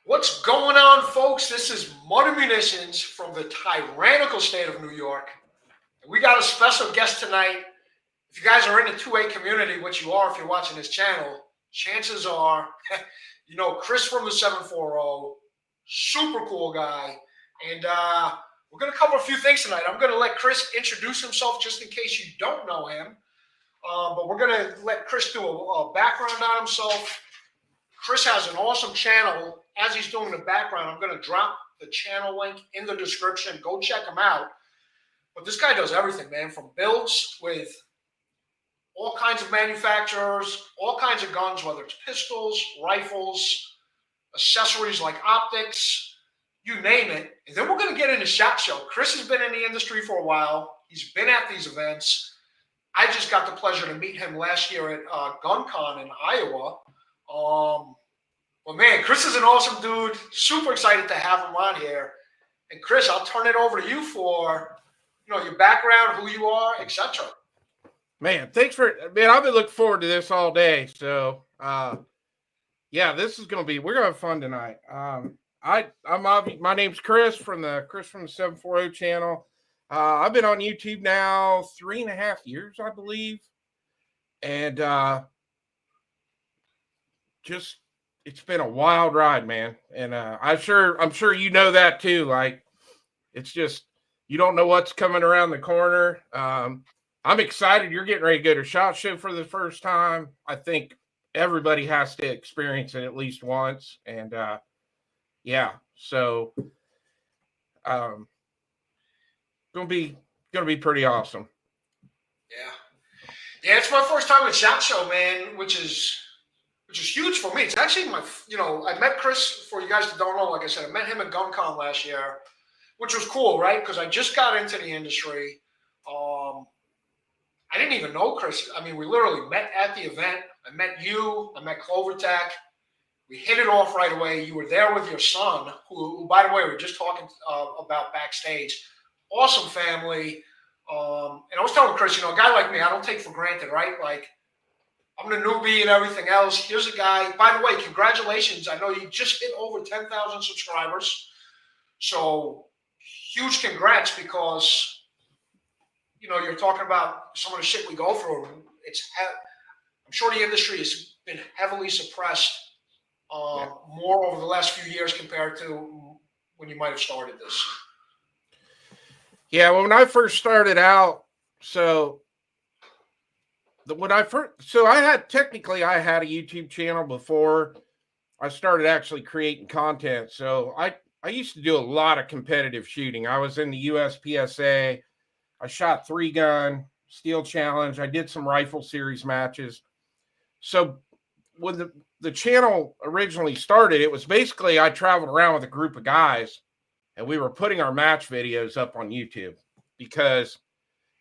What's going on, folks? This is Modern Munitions from the tyrannical state of New York. And we got a special guest tonight. If you guys are in the 2A community, which you are if you're watching this channel, chances are, you know, Chris from the 740, super cool guy. And we're going to cover a few things tonight. I'm going to let Chris introduce himself just in case you don't know him. But we're going to let Chris do a background on himself. Chris has an awesome channel. As he's doing the background, I'm going to drop the channel link in the description. Go check him out. But this guy does everything, man, from builds with all kinds of manufacturers, all kinds of guns, whether it's pistols, rifles, accessories like optics, you name it. And then we're going to get into SHOT Show. Chris has been in the industry for a while. He's been at these events. I just got the pleasure to meet him last year at GunCon in Iowa. Well, man, Chris is an awesome dude. Super excited to have him on here. And Chris, I'll turn it over to you for, your background, who you are, etc. Man, thanks for, man, I've been looking forward to this all day. So, yeah, this is going to be, we're going to have fun tonight. My name's Chris from the 740 channel. I've been on YouTube now 3.5 years, I believe. And, just it's been a wild ride, man. And I'm sure you know that too. Like, it's just, you don't know what's coming around the corner. I'm excited you're getting ready to go to SHOT Show for the first time. I think everybody has to experience it at least once. And yeah, so gonna be pretty awesome. Yeah, it's my first time at SHOT Show, man, which is huge for me. It's actually I met Chris, for you guys that don't know, like I said, I met him at GunCon last year, which was cool, right? Because I just got into the industry. I didn't even know Chris. I mean, we literally met at the event. I met you. I met Clovertech. We hit it off right away. You were there with your son, who by the way, we were just talking about backstage. Awesome family. And I was telling Chris, a guy like me, I don't take for granted, right? Like, I'm the newbie and everything else. Here's a guy. By the way, congratulations. I know you just hit over 10,000 subscribers. So huge congrats, because, you're talking about some of the shit we go through. I'm sure the industry has been heavily suppressed more over the last few years compared to when you might have started this. Yeah, well, when I first started out, I had a YouTube channel before I started actually creating content. So I used to do a lot of competitive shooting. I was in the USPSA. I shot 3-gun, Steel Challenge. I did some rifle series matches. So when the channel originally started, it was basically I traveled around with a group of guys and we were putting our match videos up on YouTube, because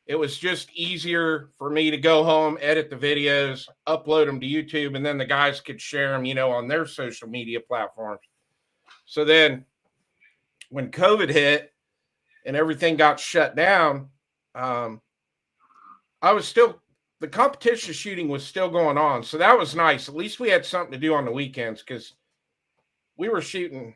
it was just easier for me to go home, edit the videos, upload them to YouTube, and then the guys could share them, on their social media platforms. So then when COVID hit and everything got shut down, the competition shooting was still going on. So that was nice. At least we had something to do on the weekends, because we were shooting.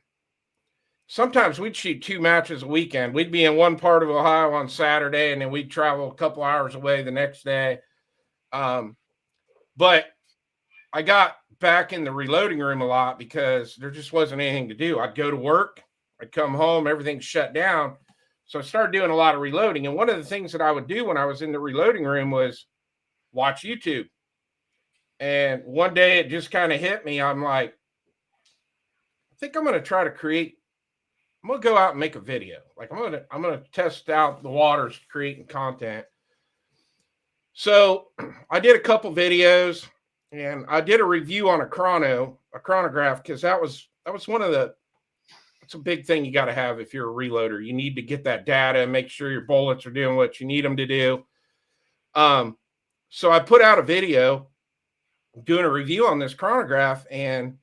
Sometimes we'd shoot 2 matches a weekend. We'd be in one part of Ohio on Saturday, and then we'd travel a couple hours away the next day. But I got back in the reloading room a lot because there just wasn't anything to do. I'd go to work, I'd come home, everything's shut down. So I started doing a lot of reloading. And one of the things that I would do when I was in the reloading room was watch YouTube. And one day it just kind of hit me. I'm like, I think I'm going to go out and make a video. Like, I'm going to test out the waters creating content. So I did a couple videos, and I did a review on a chronograph, because that was it's a big thing you got to have if you're a reloader. You need to get that data and make sure your bullets are doing what you need them to do. So I put out a video doing a review on this chronograph, and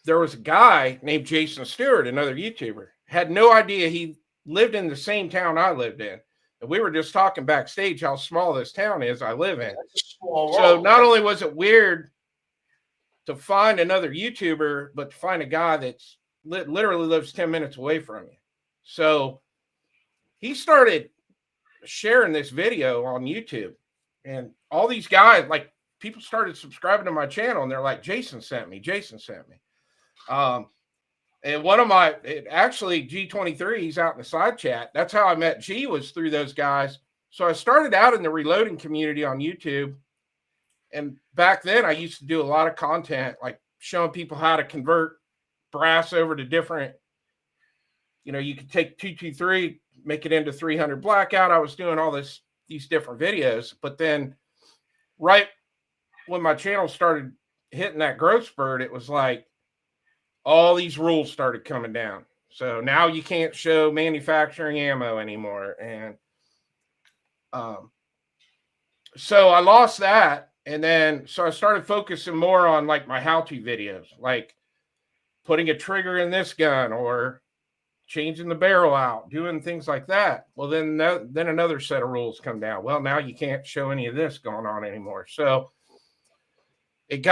there was a guy named Jason Stewart, another YouTuber. Had no idea he lived in the same town I lived in. And we were just talking backstage how small this town is I live in. So not only was it weird to find another YouTuber, but to find a guy that's literally lives 10 minutes away from you. So he started sharing this video on YouTube, and all these guys, like, people started subscribing to my channel, and they're like, Jason sent me. And one of my, actually G23, he's out in the side chat. That's how I met G, was through those guys. So I started out in the reloading community on YouTube. And back then I used to do a lot of content, like showing people how to convert brass over to different, you could take 223, make it into 300 blackout. I was doing all these different videos, but then right when my channel started hitting that growth spurt, it was like all these rules started coming down. So now you can't show manufacturing ammo anymore. And so I lost that. And then, so I started focusing more on like my how-to videos, like putting a trigger in this gun or changing the barrel out, doing things like that. Well, then another set of rules come down. Well, now you can't show any of this going on anymore. So it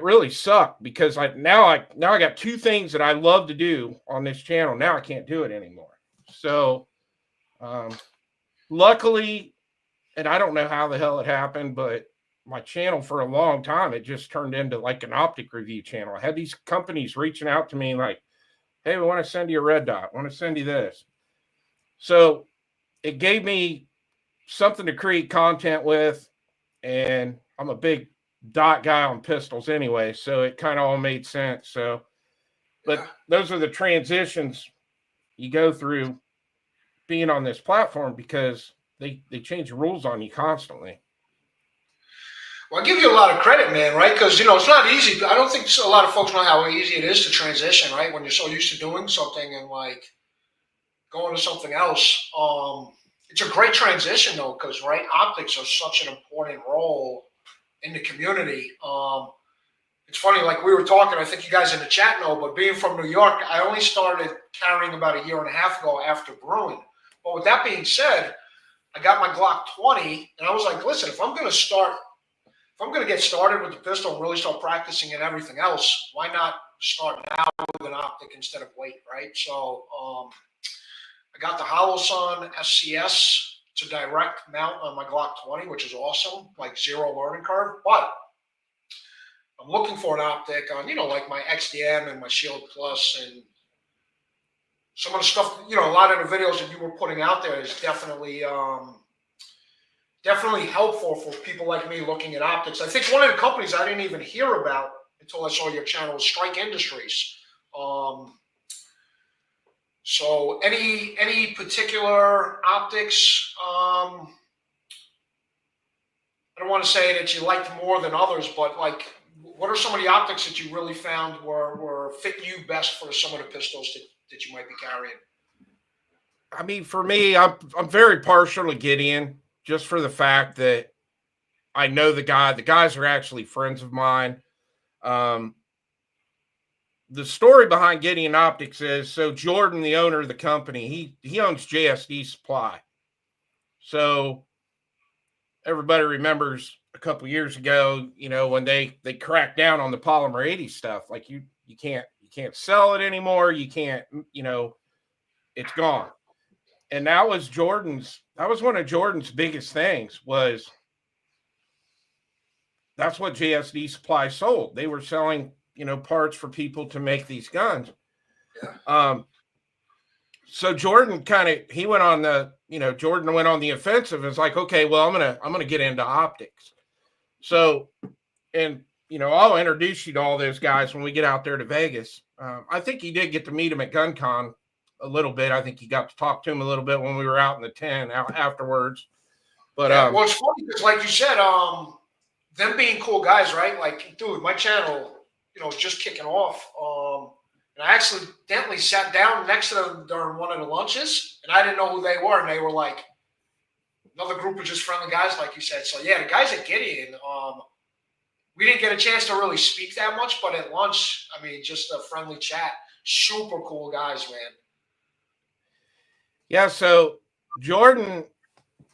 really sucked, because now I got two things that I love to do on this channel. Now I can't do it anymore. So luckily, and I don't know how the hell it happened, but my channel for a long time, it just turned into like an optic review channel. I had these companies reaching out to me like, hey, we want to send you a red dot, want to send you this. So it gave me something to create content with, and I'm a big dot guy on pistols anyway, so it kind of all made sense. So, but those are the transitions you go through being on this platform, because they change the rules on you constantly. Well, I give you a lot of credit, man, right? Because, it's not easy. I don't think a lot of folks know how easy it is to transition, right? When you're so used to doing something and like going to something else. It's a great transition though, because, right, optics are such an important role in the community. It's funny, like we were talking, I think you guys in the chat know, but being from New York, I only started carrying about a year and a half ago after brewing. But with that being said, I got my Glock 20, and I was like, listen, if I'm going to get started with the pistol and really start practicing and everything else, why not start now with an optic instead of wait, right? So I got the HoloSun SCS. It's a direct mount on my Glock 20, which is awesome, like zero learning curve. But I'm looking for an optic on, like my XDM and my Shield Plus, and some of the stuff, a lot of the videos that you were putting out there is definitely helpful for people like me looking at optics. I think one of the companies I didn't even hear about until I saw your channel is Strike Industries. So any particular optics, I don't want to say that you liked more than others, but like, what are some of the optics that you really found were fit you best for some of the pistols that you might be carrying? I mean, for me, I'm very partial to Gideon, just for the fact that I know the guy. The guys are actually friends of mine. The story behind Gideon Optics is, so Jordan, the owner of the company, he owns JSD Supply. So everybody remembers a couple years ago, when they cracked down on the polymer 80 stuff, like you can't sell it anymore. You can't, it's gone. And that was one of Jordan's biggest things, was that's what JSD Supply sold. They were selling, parts for people to make these guns. Yeah. So Jordan he went on Jordan went on the offensive. It's like, okay, well, I'm going to get into optics. So, and, I'll introduce you to all those guys when we get out there to Vegas. I think you did get to meet him at GunCon a little bit. I think you got to talk to him a little bit when we were out in the tent afterwards. But well, it's funny because, like you said, them being cool guys, right? Like, dude, my channel, just kicking off. And I accidentally sat down next to them during one of the lunches, and I didn't know who they were, and they were like another group of just friendly guys, like you said. So yeah, the guys at Gideon, we didn't get a chance to really speak that much, but at lunch, I mean, just a friendly chat. Super cool guys, man. Yeah, so Jordan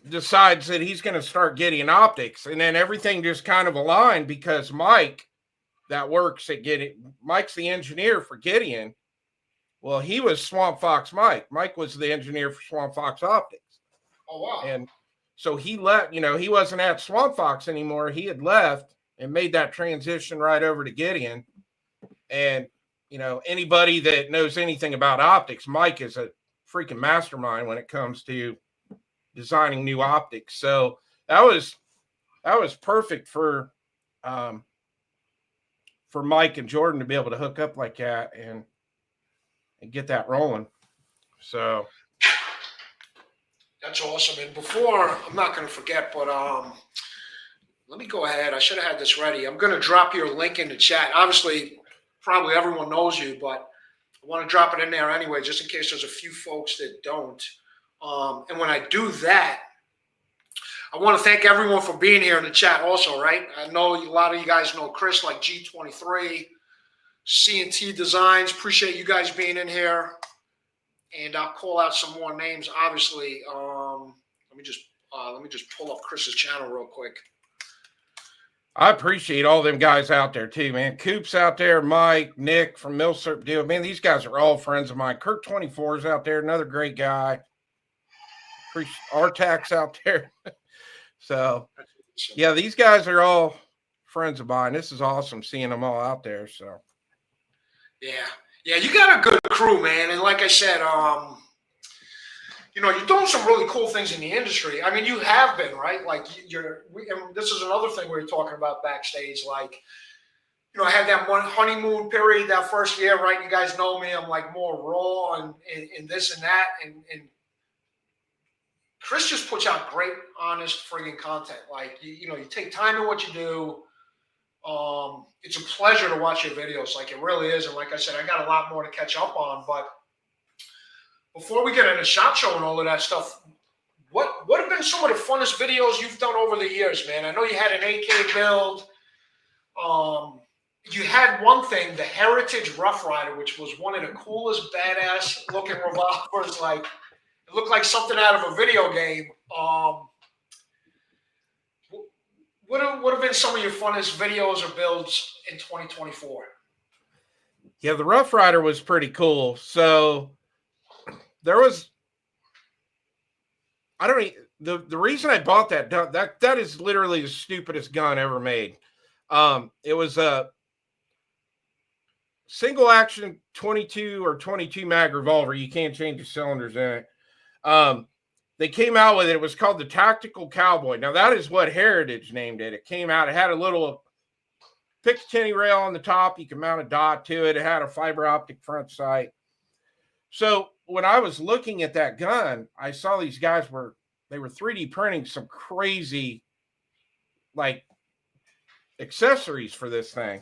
decides that he's going to start Gideon Optics. And then everything just kind of aligned because Mike, that works at Gideon, Mike's the engineer for Gideon. Well, he was Swamp Fox Mike. Mike was the engineer for Swamp Fox Optics. Oh, wow. And so he left, he wasn't at Swamp Fox anymore. He had left and made that transition right over to Gideon. And, anybody that knows anything about optics, Mike is a freaking mastermind when it comes to designing new optics. So that was perfect for Mike and Jordan to be able to hook up like that and get that rolling. So that's awesome. And before, I'm not going to forget, but let me go ahead. I should have had this ready. I'm going to drop your link in the chat. Obviously, probably everyone knows you, but I want to drop it in there anyway, just in case there's a few folks that don't. And when I do that, I want to thank everyone for being here in the chat also, right? I know a lot of you guys know Chris, like G23, C&T Designs. Appreciate you guys being in here. And I'll call out some more names, obviously. Let me just pull up Chris's channel real quick. I appreciate all them guys out there too, man. Coop's out there, Mike, Nick from Millsirp Deal. Man, these guys are all friends of mine. Kirk 24 is out there, another great guy. Artax out there. So, yeah, these guys are all friends of mine. This is awesome seeing them all out there. So, yeah, you got a good crew, man. And like I said, you're doing some really cool things in the industry. I mean, you have been, right? Like and this is another thing we were talking about backstage. Like, I had that one honeymoon period that first year, right? You guys know me. I'm like more raw and this and that. And Chris just puts out great, honest, friggin' content. Like, you take time in what you do. It's a pleasure to watch your videos. Like, it really is. And like I said, I got a lot more to catch up on. But before we get into SHOT Show and all of that stuff, what have been some of the funnest videos you've done over the years, man? I know you had an AK build. You had one thing, the Heritage Rough Rider, which was one of the coolest, badass looking revolvers. Like, it looked like something out of a video game. What have been some of your funnest videos or builds in 2024? Yeah, the Rough Rider was pretty cool. So there was, the reason I bought that is literally the stupidest gun ever made. It was a single action 22 or 22 mag revolver. You can't change the cylinders in it. They came out with it. It was called the Tactical Cowboy. Now, that is what Heritage named it. It came out. It had a little Picatinny rail on the top. You can mount a dot to it. It had a fiber optic front sight. So when I was looking at that gun, I saw these guys they were 3D printing some crazy, like, accessories for this thing.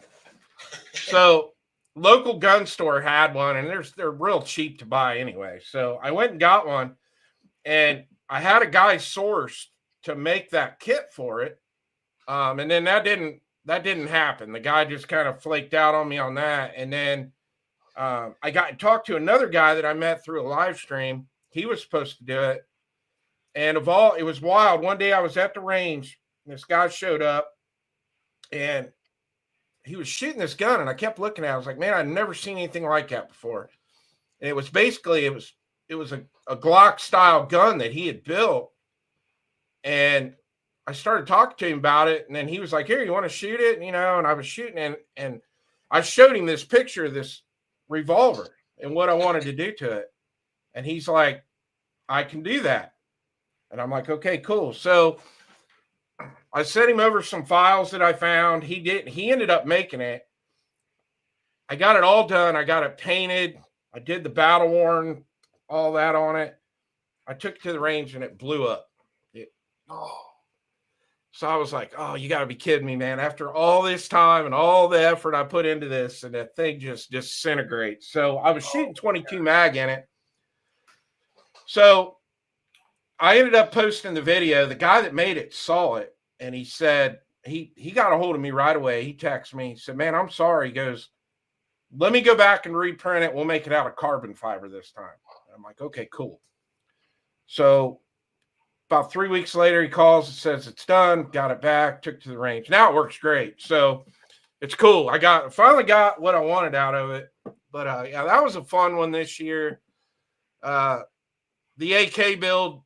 So local gun store had one, and they're real cheap to buy anyway. So I went and got one. And I had a guy sourced to make that kit for it. And then that didn't happen. The guy just kind of flaked out on me on that. And then I talked to another guy that I met through a live stream. He was supposed to do it. And it was wild. One day I was at the range, and this guy showed up, and he was shooting this gun, and I kept looking at it. I was like, man, I've never seen anything like that before. And it was basically, it was a Glock style gun that he had built. And I started talking to him about it. And then he was like, here, you want to shoot it? And I was shooting, and I showed him this picture of this revolver and what I wanted to do to it. And he's like, I can do that. And I'm like, okay, cool. So I sent him over some files that I found. He ended up making it. I got it all done. I got it painted. I did the battle worn, all that on it. I took it to the range and it blew up. So I was like, oh, you got to be kidding me, man. After all this time and all the effort I put into this, and that thing just disintegrates. So I was shooting 22 mag in it. So I ended up posting the video. The guy that made it saw it, and he said, he got a hold of me right away. He texted me. He said, man, I'm sorry. He goes, let me go back and reprint it. We'll make it out of carbon fiber this time. I'm like, okay, cool. So About 3 weeks later, he calls and says it's done. Got it back. Took it to the range. Now it works great. So it's cool. I finally got what I wanted out of it. But yeah, that was a fun one this year. The AK build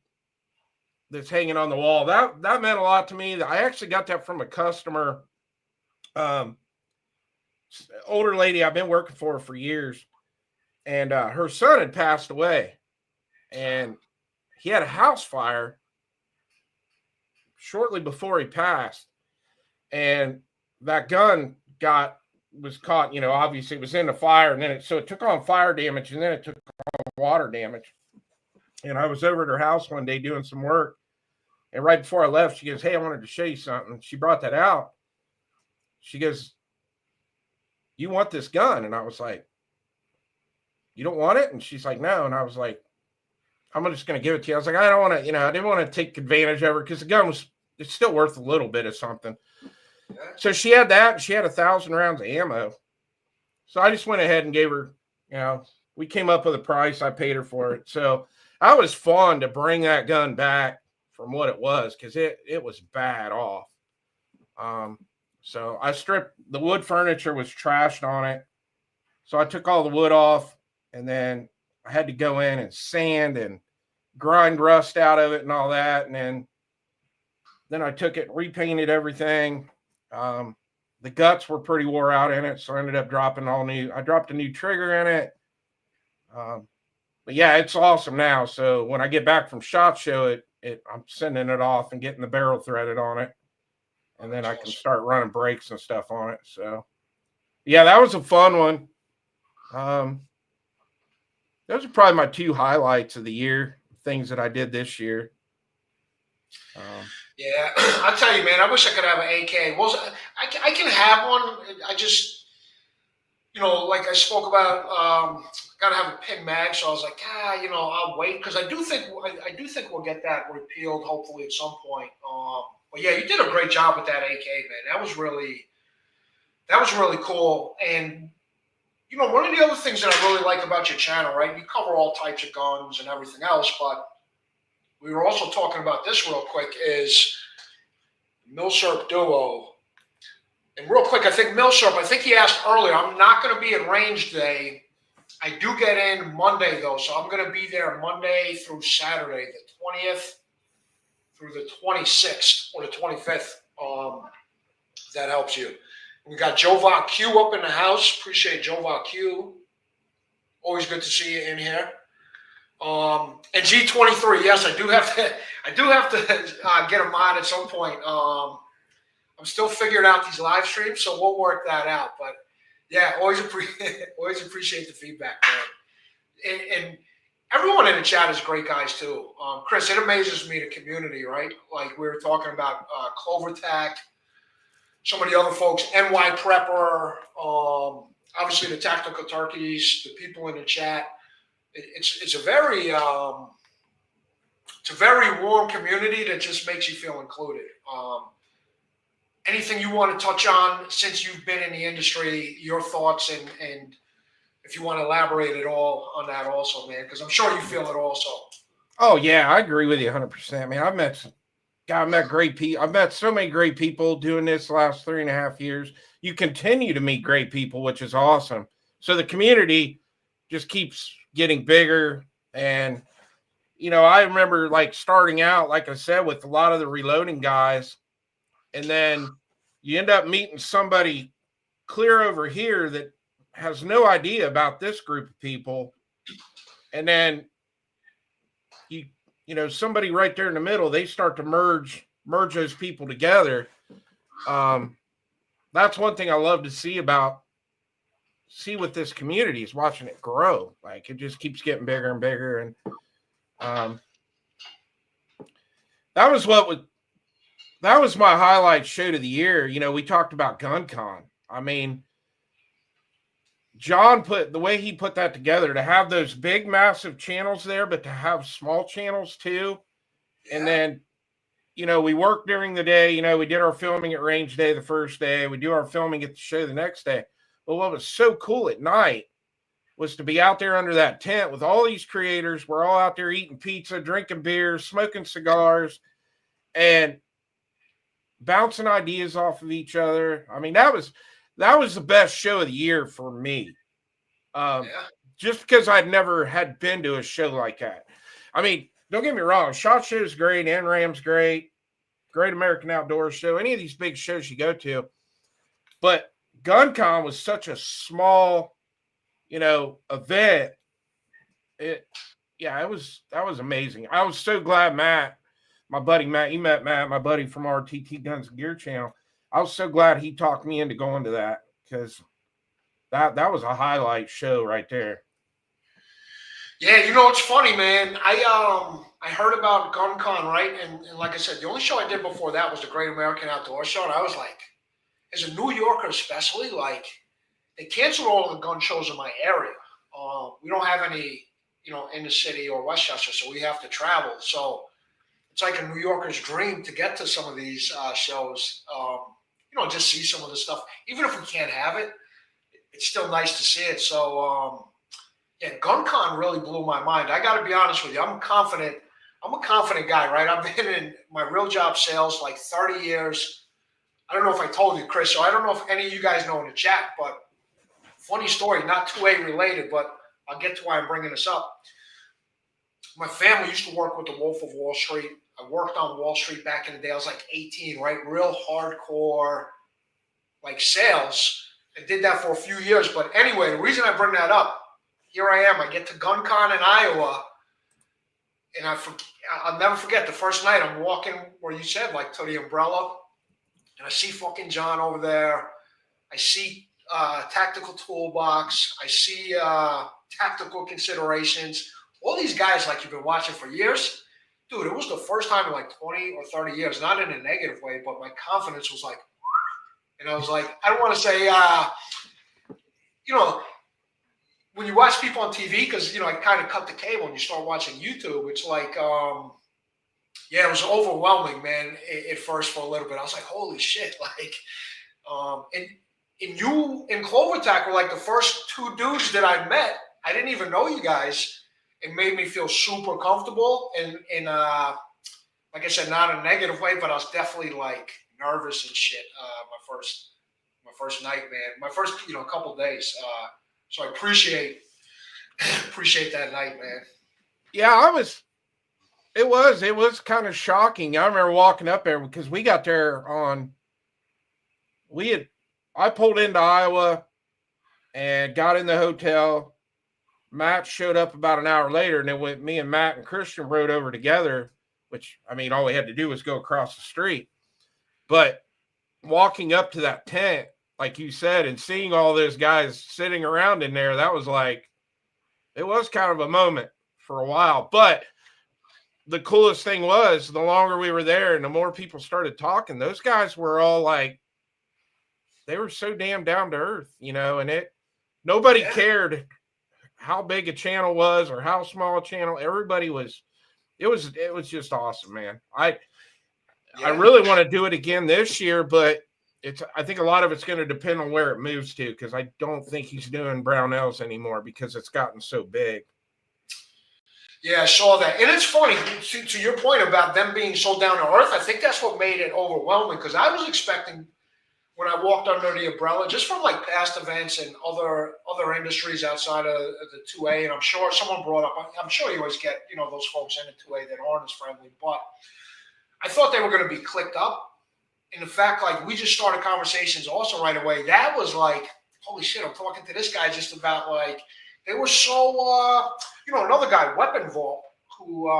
that's hanging on the wall, that meant a lot to me. I actually got that from a customer, older lady I've been working for years, and her son had passed away, and he had a house fire shortly before he passed, and that gun was caught. Obviously it was in the fire, and then it took on fire damage, and then it took on water damage. And I was over at her house one day doing some work, and right before I left, she goes, "Hey, I wanted to show you something." She brought that out. She goes, "You want this gun?" And I was like, "You don't want it?" And she's like, "No." And I was like, "I'm just going to give it to you." I was like, "I don't want to, I didn't want to take advantage of her because the gun it's still worth a little bit of something." So she had that, and she had 1,000 rounds of ammo. So I just went ahead and gave her, we came up with a price. I paid her for it. So I was fun to bring that gun back from what it was, because it was bad off. So I stripped the wood. Furniture was trashed on it. So I took all the wood off, and then I had to go in and sand and grind rust out of it and all that. And then I took it, repainted everything. The guts were pretty wore out in it, so I ended up dropping I dropped a new trigger in it. But yeah, it's awesome now. So when I get back from SHOT Show, I'm sending it off and getting the barrel threaded on it, and then I can start running brakes and stuff on it. So yeah, that was a fun one. Those are probably my two highlights of the year, things that I did this year. Yeah, I'll tell you, man, I wish I could have an AK. Well, I can have one. I just, like I spoke about, got to have a pin mag. So I was like, I'll wait, because I do think we'll get that repealed hopefully at some point. But yeah, you did a great job with that AK, man. That was really cool. And one of the other things that I really like about your channel, right? You cover all types of guns and everything else, but we were also talking about this real quick, is Millsharp Duo. And real quick, I think he asked earlier, I'm not going to be at range day. I do get in Monday, though, so I'm going to be there Monday through Saturday, the 20th through the 26th or the 25th. That helps you. We got Joe Q up in the house. Appreciate Joe Q. Always good to see you in here. And G23, yes, I do have to get a mod at some point. I'm still figuring out these live streams, so we'll work that out. But yeah, always appreciate the feedback, man. And everyone in the chat is great guys too. Chris, it amazes me, the community, right? Like we were talking about Clover Tac, some of the other folks, NY Prepper, obviously the Tactical Turkeys, the people in the chat. It's a very warm community that just makes you feel included. Anything you want to touch on since you've been in the industry, your thoughts, and if you want to elaborate at all on that also, man, because I'm sure you feel it also. Oh yeah, I agree with you 100%, man. I've met great people. I've met so many great people doing this the last 3.5 years. You continue to meet great people, which is awesome. So the community just keeps getting bigger. And, I remember like starting out, like I said, with a lot of the reloading guys. And then you end up meeting somebody clear over here that has no idea about this group of people. And then somebody right there in the middle, they start to merge those people together. That's one thing I love to see with this community, is watching it grow. Like it just keeps getting bigger and bigger. And that was my highlight show of the year. We talked about GunCon. I mean, John the way he put that together, to have those big, massive channels there, but to have small channels too. Yeah. And then, we worked during the day. We did our filming at range day the first day. We do our filming at the show the next day. But what was so cool at night was to be out there under that tent with all these creators. We're all out there eating pizza, drinking beers, smoking cigars, and bouncing ideas off of each other. I mean, that was the best show of the year for me. Yeah. Just because I'd never had been to a show like that. I mean, don't get me wrong, SHOT Show's great, NRAM's great, Great American Outdoor Show, any of these big shows you go to. But GunCon was such a small, event. That was amazing. I was so glad my buddy Matt, you met Matt, my buddy from RTT Guns and Gear channel. I was so glad he talked me into going to that, because that was a highlight show right there. Yeah, it's funny, man. I heard about GunCon, right? And like I said, the only show I did before that was the Great American Outdoor Show. And I was like, as a New Yorker especially, like, they canceled all the gun shows in my area. We don't have any, in the city or Westchester, so we have to travel. So it's like a New Yorker's dream to get to some of these shows, just see some of the stuff. Even if we can't have it, it's still nice to see it. So, yeah, GunCon really blew my mind. I got to be honest with you. I'm confident. I'm a confident guy, right? I've been in my real job sales like 30 years. I don't know if I told you, Chris, so I don't know if any of you guys know in the chat, but funny story, not 2A related, but I'll get to why I'm bringing this up. My family used to work with the Wolf of Wall Street. I worked on Wall Street back in the day. I was like 18, right? Real hardcore, like, sales. I did that for a few years. But anyway, the reason I bring that up, here I am. I get to GunCon in Iowa, and I'll never forget the first night I'm walking where you said, like, to the umbrella, and I see fucking John over there. I see Tactical Toolbox. I see Tactical Considerations. All these guys, like, you've been watching for years. Dude, it was the first time in like 20 or 30 years, not in a negative way, but my confidence was like, and I was like, I don't want to say, when you watch people on TV, because, I kind of cut the cable and you start watching YouTube, it's like, it was overwhelming, man, at first for a little bit. I was like, holy shit. Like, and you and Clovertac were like the first two dudes that I met. I didn't even know you guys. It made me feel super comfortable. And like I said, not in a negative way, but I was definitely like nervous and shit. My first night, man, my first, couple days. So I appreciate that night, man. Yeah, it was kind of shocking. I remember walking up there because we got there I pulled into Iowa and got in the hotel. Matt showed up about an hour later, and then me and Matt and Christian rode over together, which, I mean, all we had to do was go across the street. But walking up to that tent, like you said, and seeing all those guys sitting around in there, that was like, it was kind of a moment for a while. But the coolest thing was, the longer we were there and the more people started talking, those guys were all like, they were so damn down to earth, and nobody cared how big a channel was or how small a channel. Everybody it was just awesome, man. I really want to do it again this year, but I think a lot of it's going to depend on where it moves to, because I don't think he's doing Brownells anymore because it's gotten so big. Yeah, I saw that. And it's funny, to your point about them being so down to earth, I think that's what made it overwhelming, because I was expecting, when I walked under the umbrella, just from like past events and other industries outside of the 2A, and I'm sure someone brought up, I'm sure you always get, those folks in the 2A that aren't as friendly, but I thought they were going to be clicked up. And the fact, like, we just started conversations also right away, that was like, holy shit, I'm talking to this guy just about, like, they were so, another guy, Weapon Vault, who,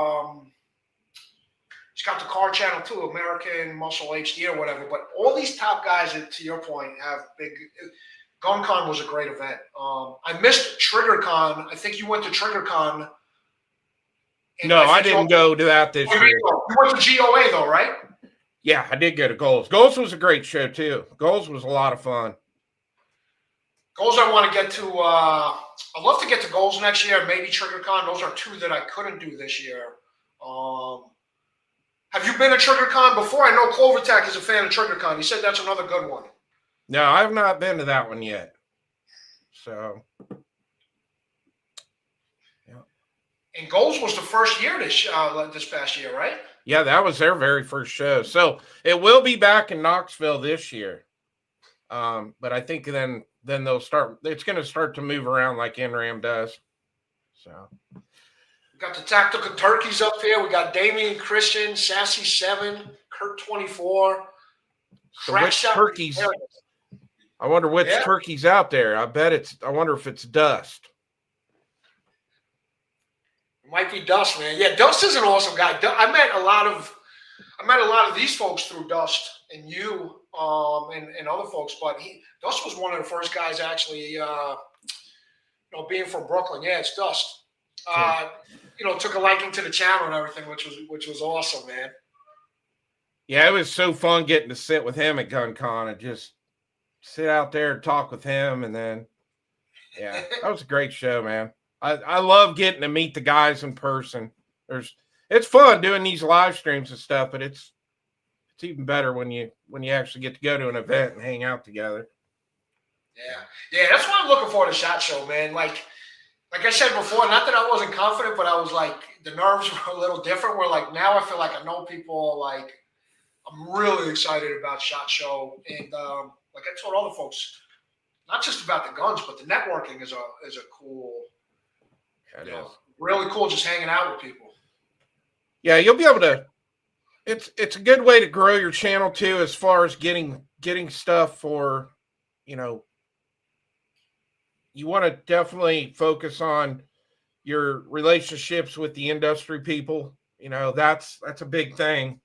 he's got the car channel too, American Muscle HD or whatever. But all these top guys, to your point, have big. GunCon was a great event. I missed TriggerCon. I think you went to TriggerCon. No, I didn't go to that this year. You went to GOA though, right? Yeah, I did go to Goals. Goals was a great show too. Goals was a lot of fun. Goals I want to get to. I'd love to get to Goals next year. Maybe TriggerCon. Those are two that I couldn't do this year. Have you been to TriggerCon before? I know Clovertac is a fan of TriggerCon. He said that's another good one. No, I've not been to that one yet. So And Goals was the first year this past year, right? Yeah, that was their very first show. So it will be back in Knoxville this year. But I think then they'll start. It's going to start to move around like NRAM does. So We got the Tactical Turkeys up here. We got Damian Christian, Sassy 7, Kurt 24. So which turkeys? I wonder which turkey's out there. I wonder if it's Dust. It might be Dust, man. Yeah, Dust is an awesome guy. I met a lot of these folks through Dust and you and other folks, but Dust was one of the first guys actually being from Brooklyn. Yeah, it's Dust. Took a liking to the channel and everything, which was awesome, man. Yeah, it was so fun getting to sit with him at GunCon and just sit out there and talk with him. And then, yeah, that was a great show, man. I love getting to meet the guys in person. It's fun doing these live streams and stuff, but it's even better when you actually get to go to an event and hang out together. Yeah, that's what I'm looking for at a SHOT Show, man. Like I said before, not that I wasn't confident, but I was like, the nerves were a little different. Where like now I feel like I know people. Like I'm really excited about SHOT Show, and like I told all the folks, not just about the guns, but the networking is a cool. Really cool, just hanging out with people. Yeah, you'll be able to. It's a good way to grow your channel too, as far as getting stuff for, you want to definitely focus on your relationships with the industry people. That's a big thing.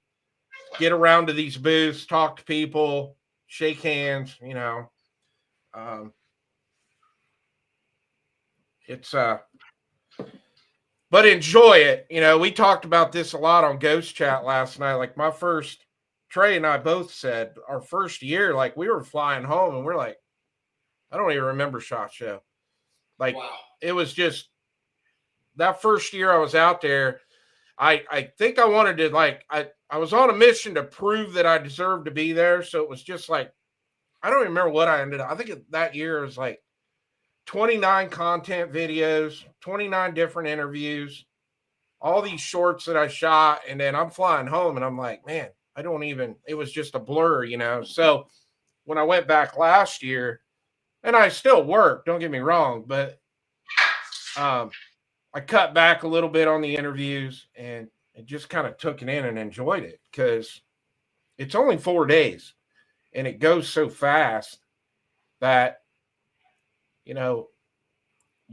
Get around to these booths, talk to people, shake hands. But enjoy it. We talked about this a lot on Ghost Chat last night. Like Trey and I both said our first year, like we were flying home and we're like, I don't even remember SHOT Show. Like wow. It was just that first year I was out there. I think I wanted to I was on a mission to prove that I deserved to be there. So it was just like, I don't remember what I ended up. I think that year was like 29 content videos, 29 different interviews, all these shorts that I shot. And then I'm flying home and I'm like, man, it was just a blur, So when I went back last year, and I still work, don't get me wrong, but I cut back a little bit on the interviews and just kind of took it in and enjoyed it because it's only 4 days and it goes so fast that you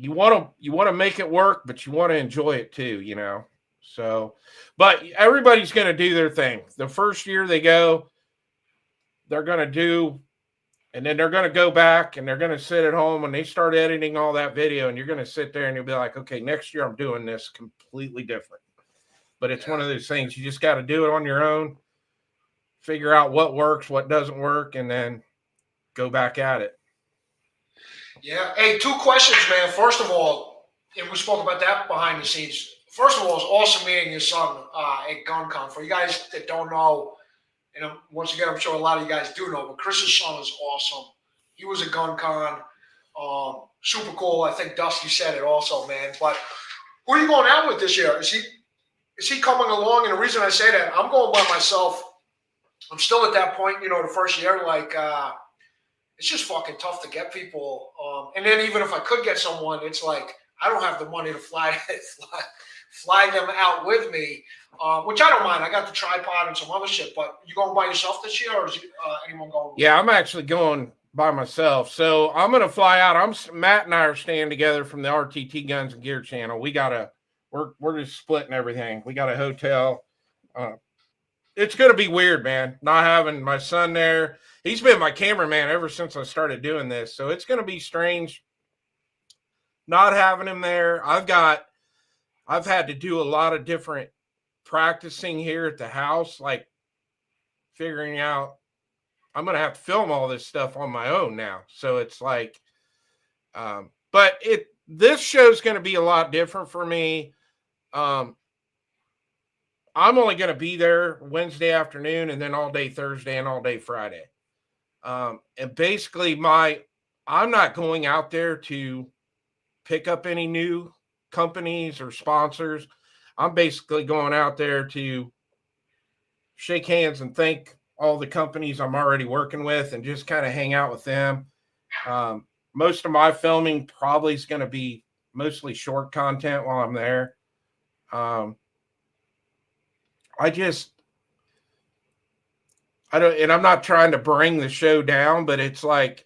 want to make it work, but you want to enjoy it too, So, but everybody's going to do their thing. The first year they go, they're going to do, and then they're going to go back and they're going to sit at home and they start editing all that video. And you're going to sit there and you'll be like, okay, next year I'm doing this completely different. But it's one of those things you just got to do it on your own, figure out what works, what doesn't work, and then go back at it. Yeah. Hey, 2 questions, man. First of all, and we spoke about that behind the scenes. First of all, it's awesome meeting your son at GunCon. For you guys that don't know, and once again, I'm sure a lot of you guys do know, but Chris's son is awesome. He was at GunCon. Super cool. I think Dusty said it also, man. But who are you going out with this year? Is he coming along? And the reason I say that, I'm going by myself. I'm still at that point, the first year, like it's just fucking tough to get people. And then even if I could get someone, it's like I don't have the money to fly them out with me, which I don't mind. I got the tripod and some other shit. But you going by yourself this year, or is anyone going? Yeah, I'm actually going by myself. So I'm going to fly out. Matt and I are staying together from the RTT Guns and Gear channel. We're just splitting everything. We got a hotel. It's going to be weird, man, not having my son there. He's been my cameraman ever since I started doing this. So it's going to be strange not having him there. I've had to do a lot of different practicing here at the house, like figuring out I'm going to have to film all this stuff on my own now. So it's like, but this show's going to be a lot different for me. I'm only going to be there Wednesday afternoon and then all day Thursday and all day Friday. And basically I'm not going out there to pick up any new companies or sponsors. I'm basically going out there to shake hands and thank all the companies I'm already working with and just kind of hang out with them. Most of my filming probably is going to be mostly short content while I'm there. And I'm not trying to bring the show down, but it's like,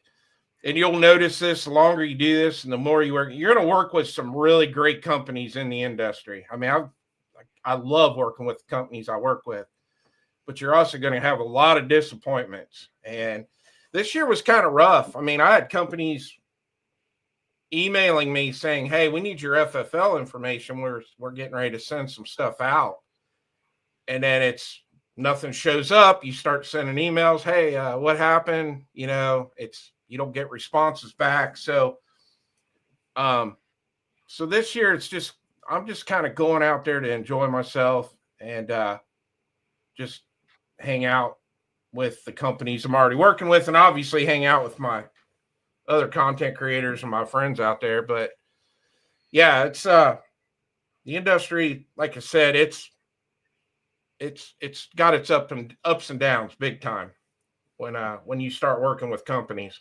and you'll notice this the longer you do this and the more you work, you're going to work with some really great companies in the industry. I mean, I love working with the companies I work with, but you're also going to have a lot of disappointments. And this year was kind of rough. I mean, I had companies emailing me saying, "Hey, we need your FFL information. We're getting ready to send some stuff out." And then it's nothing shows up. You start sending emails. Hey, what happened? You don't get responses back. So this year I'm just kind of going out there to enjoy myself and just hang out with the companies I'm already working with, and obviously hang out with my other content creators and my friends out there. But yeah, it's the industry, like I said, it's got its ups and downs big time when you start working with companies.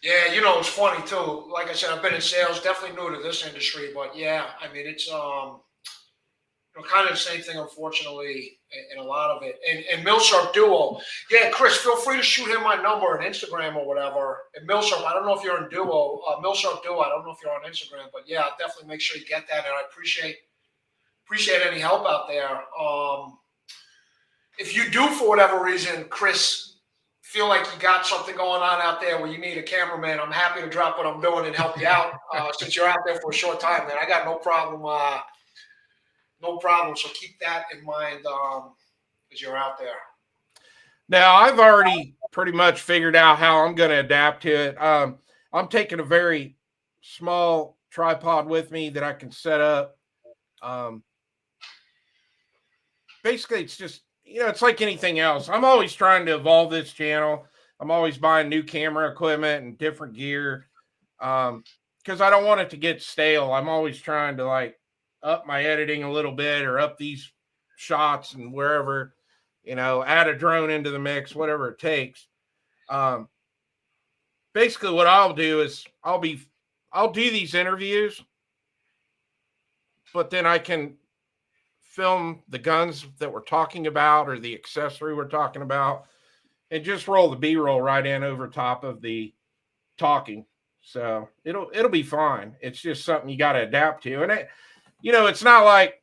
Yeah, it's funny too. Like I said, I've been in sales, definitely new to this industry, but yeah, I mean, it's kind of the same thing, unfortunately, in a lot of it. And Millsharp Duo, yeah, Chris, feel free to shoot him my number on Instagram or whatever. And Millsharp, I don't know if you're in Duo, Millsharp Duo, I don't know if you're on Instagram, but yeah, I'll definitely make sure you get that, and I appreciate any help out there. If you do, for whatever reason, Chris, feel like you got something going on out there where you need a cameraman, I'm happy to drop what I'm doing and help you out. Since you're out there for a short time, man, I got no problem. No problem. So keep that in mind as you're out there. Now, I've already pretty much figured out how I'm going to adapt to it. I'm taking a very small tripod with me that I can set up. Basically, it's just, it's like anything else. I'm always trying to evolve this channel. I'm always buying new camera equipment and different gear because I don't want it to get stale. I'm always trying to up my editing a little bit or up these shots and wherever, add a drone into the mix, whatever it takes. Basically what I'll do is I'll do these interviews, but then I can film the guns that we're talking about or the accessory we're talking about and just roll the B-roll right in over top of the talking. So it'll be fine. It's just something you got to adapt to. And it's not like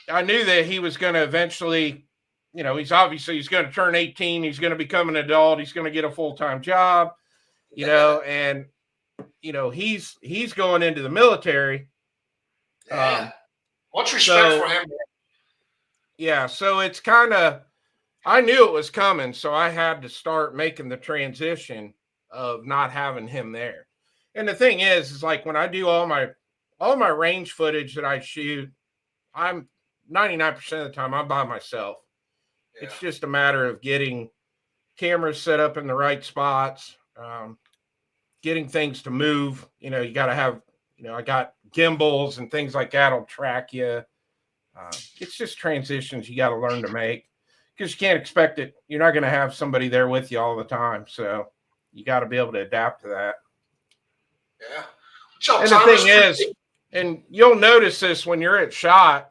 I knew that he was going to eventually, he's going to turn 18. He's going to become an adult. He's going to get a full-time job, and, he's going into the military. Yeah. Much respect for him. Yeah. So it's kind of, I knew it was coming. So I had to start making the transition of not having him there. And the thing is like when I do all my range footage that I shoot, I'm 99% of the time I'm by myself. Yeah. It's just a matter of getting cameras set up in the right spots, getting things to move. You got to have, I got gimbals and things like that'll track you. It's just transitions you got to learn to make because you can't expect it. You're not going to have somebody there with you all the time. So you got to be able to adapt to that. Yeah. So, and the thing is, and you'll notice this when you're at SHOT,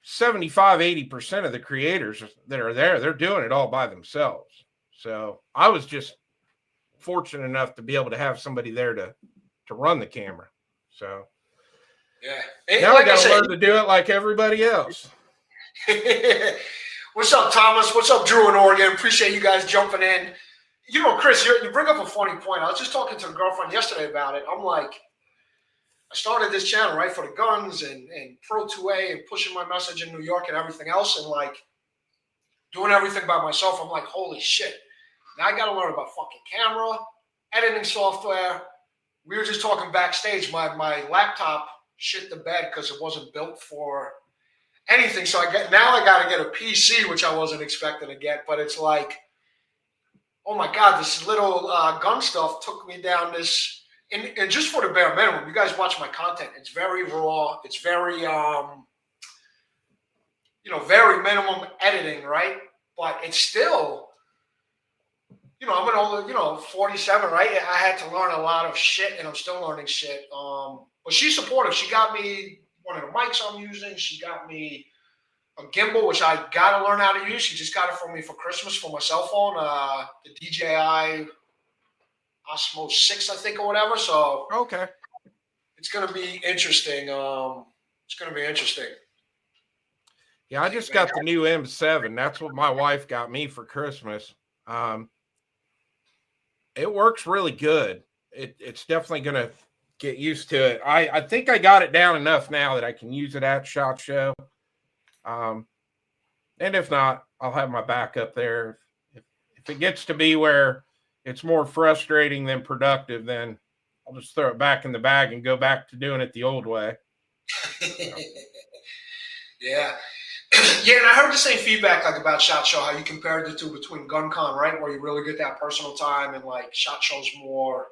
75-80% of the creators that are there, they're doing it all by themselves. So I was just fortunate enough to be able to have somebody there to run the camera. So yeah, now I got to learn to do it like everybody else. What's up, Thomas? What's up, Drew in Oregon? Appreciate you guys jumping in. Chris, you bring up a funny point. I was just talking to a girlfriend yesterday about it. I'm like, I started this channel, right, for the guns and Pro 2A and pushing my message in New York and everything else and doing everything by myself. I'm like, holy shit. Now I got to learn about fucking camera, editing software. We were just talking backstage. My laptop shit the bed because it wasn't built for anything. So I got to get a PC, which I wasn't expecting to get. But it's like, oh my God, this little gun stuff took me down this and just for the bare minimum, you guys watch my content. It's very raw. It's very very minimum editing, right? But it's still, I'm an older, 47, right? I had to learn a lot of shit, and I'm still learning shit. But she's supportive. She got me one of the mics I'm using. She got me a gimbal, which I got to learn how to use. She just got it for me for Christmas for my cell phone, the DJI Osmo 6, I think, or whatever. So Okay. it's going to be interesting. It's going to be interesting. Yeah, I just got the new M7. That's what my wife got me for Christmas. It works really good. It's definitely going to get used to it. I think I got it down enough now that I can use it at SHOT Show. And if not, I'll have my backup there. If it gets to be where it's more frustrating than productive, then I'll just throw it back in the bag and go back to doing it the old way. Yeah. Yeah, and I heard the same feedback like about SHOT Show, how you compared the two between GunCon, right, where you really get that personal time, and like SHOT Show's more,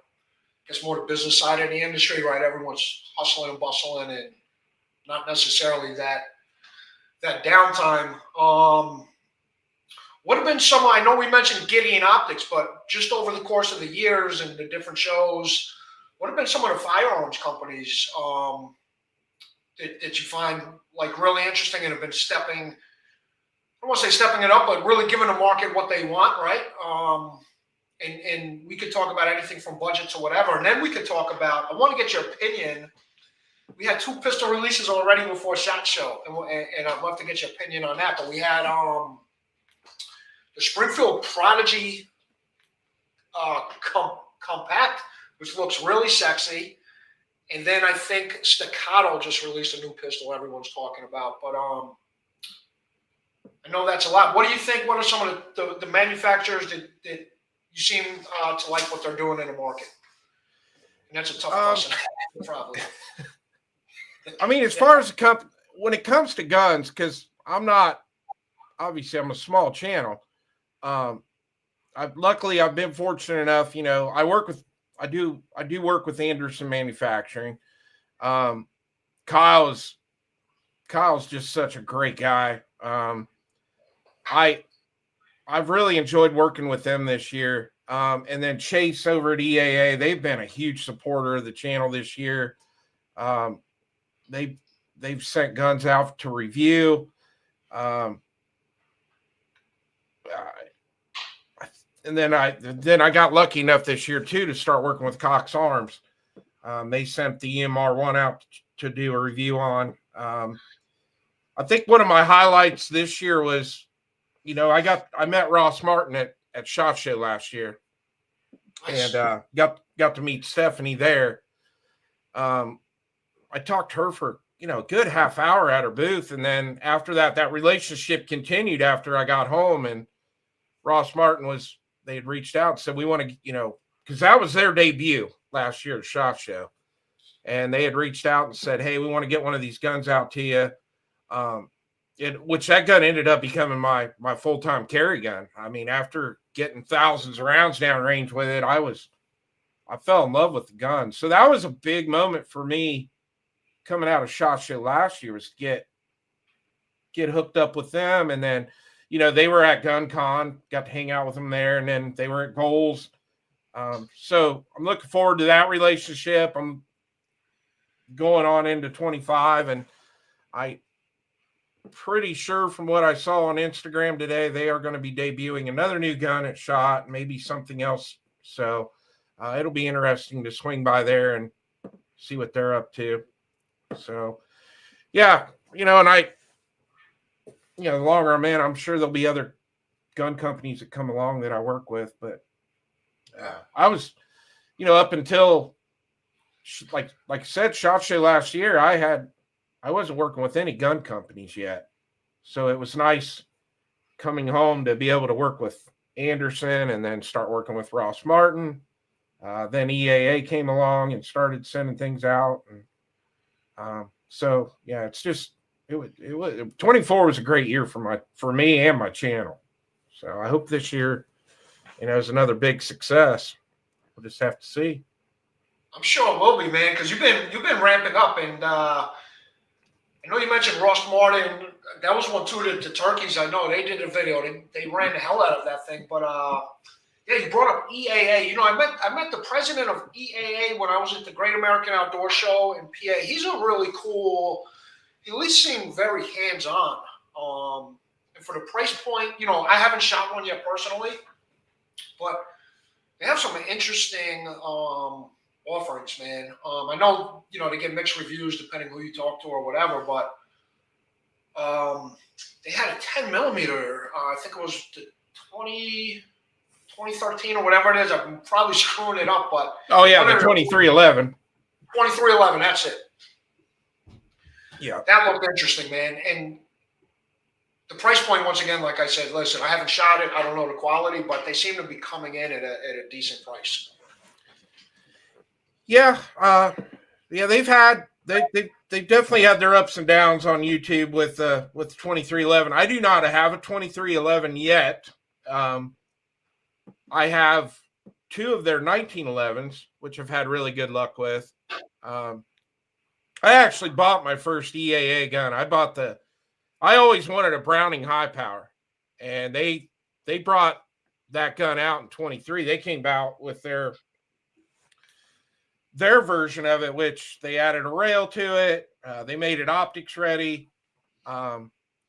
it's more the business side of the industry, right? Everyone's hustling and bustling, and not necessarily that downtime. What have been some? I know we mentioned Gideon Optics, but just over the course of the years and the different shows, what have been some of the firearms companies that you find like really interesting and have been stepping, I don't want to say stepping it up, but really giving the market what they want, right? And we could talk about anything from budget to whatever. And then we could talk about, I want to get your opinion. We had 2 pistol releases already before SHOT Show, and I'd love to get your opinion on that. But we had the Springfield Prodigy Compact, which looks really sexy. And then I think Staccato just released a new pistol everyone's talking about. But I know that's a lot. What do you think? What are some of the manufacturers that you seem to like what they're doing in the market? And that's a tough question, probably. I mean, as far as when it comes to guns, because I'm a small channel. Luckily I've been fortunate enough, I do work with Anderson Manufacturing. Kyle's just such a great guy. I've really enjoyed working with them this year. And then Chase over at EAA, they've been a huge supporter of the channel this year. They've sent guns out to review. And then I got lucky enough this year too to start working with Cox Arms. They sent the EMR1 out to do a review on. I think one of my highlights this year was, I met Ross Martin at SHOT Show last year, and got to meet Stephanie there. I talked to her for a good half hour at her booth, and then after that relationship continued after I got home, and Ross Martin they had reached out and said, we want to, because that was their debut last year at SHOT Show. And they had reached out and said, hey, we want to get one of these guns out to you. Which that gun ended up becoming my full-time carry gun. I mean, after getting thousands of rounds downrange with it, I fell in love with the gun. So that was a big moment for me coming out of SHOT Show last year, was to get hooked up with them. And then, they were at GunCon, got to hang out with them there, and then they were at Goals. So I'm looking forward to that relationship. I'm going on into 25, and I'm pretty sure from what I saw on Instagram today, they are going to be debuting another new gun at SHOT, maybe something else. So it'll be interesting to swing by there and see what they're up to. So, yeah, and the longer I'm in, I'm sure there'll be other gun companies that come along that I work with. But I was, up until, like I said, SHOT Show last year, I wasn't working with any gun companies yet. So it was nice coming home to be able to work with Anderson and then start working with Ross Martin. Then EAA came along and started sending things out. And so, yeah, it's just, it was 24 was a great year for me and my channel. So I hope this year, is another big success. We'll just have to see. I'm sure it will be, man, because you've been ramping up, and I know you mentioned Ross Martin. That was one too. The turkeys, I know they did a video. They ran the hell out of that thing. But yeah, you brought up EAA. You know, I met the president of EAA when I was at the Great American Outdoor Show in PA. He's a really cool. He at least seemed very hands on. And for the price point, you know, I haven't shot one yet personally, but they have some interesting offerings, man. I know, you know, they get mixed reviews depending who you talk to or whatever, but they had a 10 millimeter. I think it was the 2013 or whatever it is. I'm probably screwing it up, but oh yeah, the 2311. 2311. That's it. Yeah, that looked interesting, man. And the price point, once again, like I said, listen, I haven't shot it. I don't know the quality, but they seem to be coming in at a decent price. Yeah, yeah. They've definitely had their ups and downs on YouTube with 2311. I do not have a 2311 yet. I have two of their 1911s, which I've had really good luck with. I actually bought my first EAA gun. I always wanted a Browning high power, and they brought that gun out in 23. They came out with their version of it, which they added a rail to it. They made it optics ready. I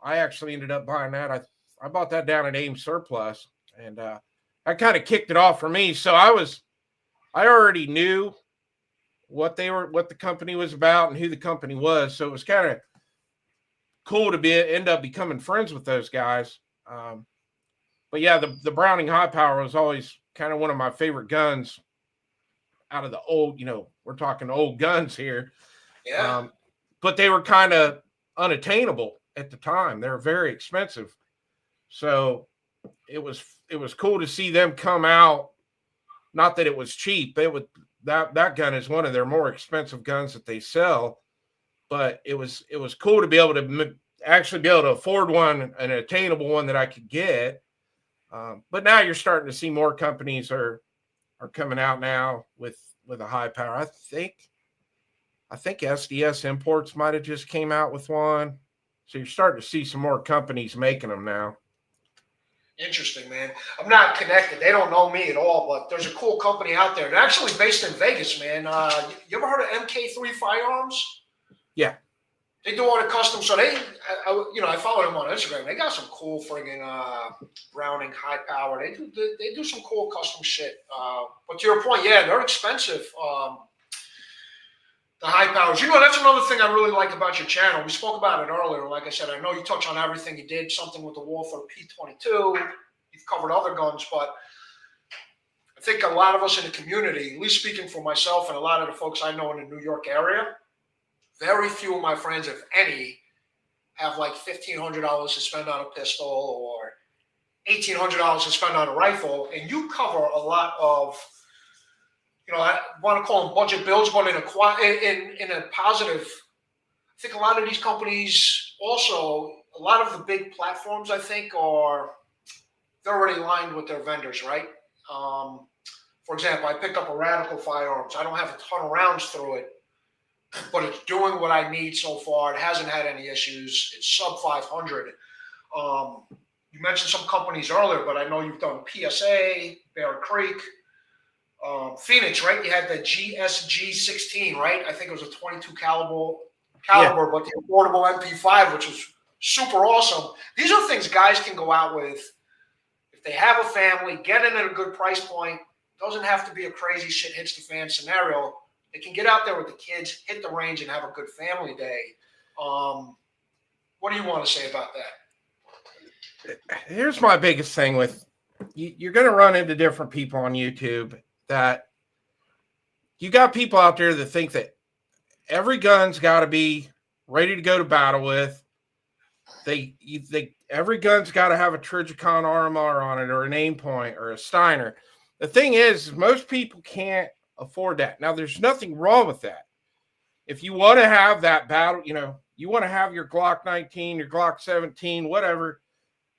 actually ended up buying that. I bought that down at Ames Surplus, and I kind of kicked it off for me. So I already knew what the company was about and who the company was. So it was kind of cool to end up becoming friends with those guys. But yeah, the Browning high power was always kind of one of my favorite guns out of the old, you know, we're talking old guns here. Yeah. But they were kind of unattainable at the time. They were very expensive. So it was cool to see them come out. Not that it was cheap. That gun is one of their more expensive guns that they sell, but it was cool to be able to actually be able to afford one, an attainable one that I could get. But now you're starting to see more companies are coming out now with a high power. I think SDS Imports might have just came out with one. So you're starting to see some more companies making them now. Interesting, man. I'm not connected. They don't know me at all, but there's a cool company out there. They're actually based in Vegas, man. You ever heard of MK3 Firearms? Yeah. They do all the custom. So I follow them on Instagram. They got some cool friggin' Browning high power. They do some cool custom shit. But to your point, yeah, they're expensive. The high powers. You know, that's another thing I really like about your channel. We spoke about it earlier. Like I said, I know you touch on everything. You did something with the Walther P22. You've covered other guns, but I think a lot of us in the community, at least speaking for myself and a lot of the folks I know in the New York area, very few of my friends, if any, have like $1,500 to spend on a pistol or $1,800 to spend on a rifle. And you cover a lot of, you know, I want to call them budget builds, but in a positive. I think a lot of these companies also, a lot of the big platforms, I think, they're already aligned with their vendors, right? For example, I picked up a Radical Firearms. I don't have a ton of rounds through it, but it's doing what I need so far. It hasn't had any issues. It's sub 500. You mentioned some companies earlier, but I know you've done PSA, Bear Creek, Phoenix, right? You had the GSG 16, right? I think it was a 22 caliber, Yeah. but the affordable MP5, which was super awesome. These are things guys can go out with if they have a family, get in at a good price point. Doesn't have to be a crazy shit hits the fan scenario. They can get out there with the kids, hit the range, and have a good family day. What do you want to say about that? Here's my biggest thing with you're going to run into different people on YouTube that you got people out there that think that every gun's got to be ready to go to battle with. Every gun's got to have a Trijicon RMR on it or an aim point or a Steiner. The thing is most people can't afford that. Now, there's nothing wrong with that. If you want to have that battle, you know, you want to have your Glock 19, your Glock 17, whatever,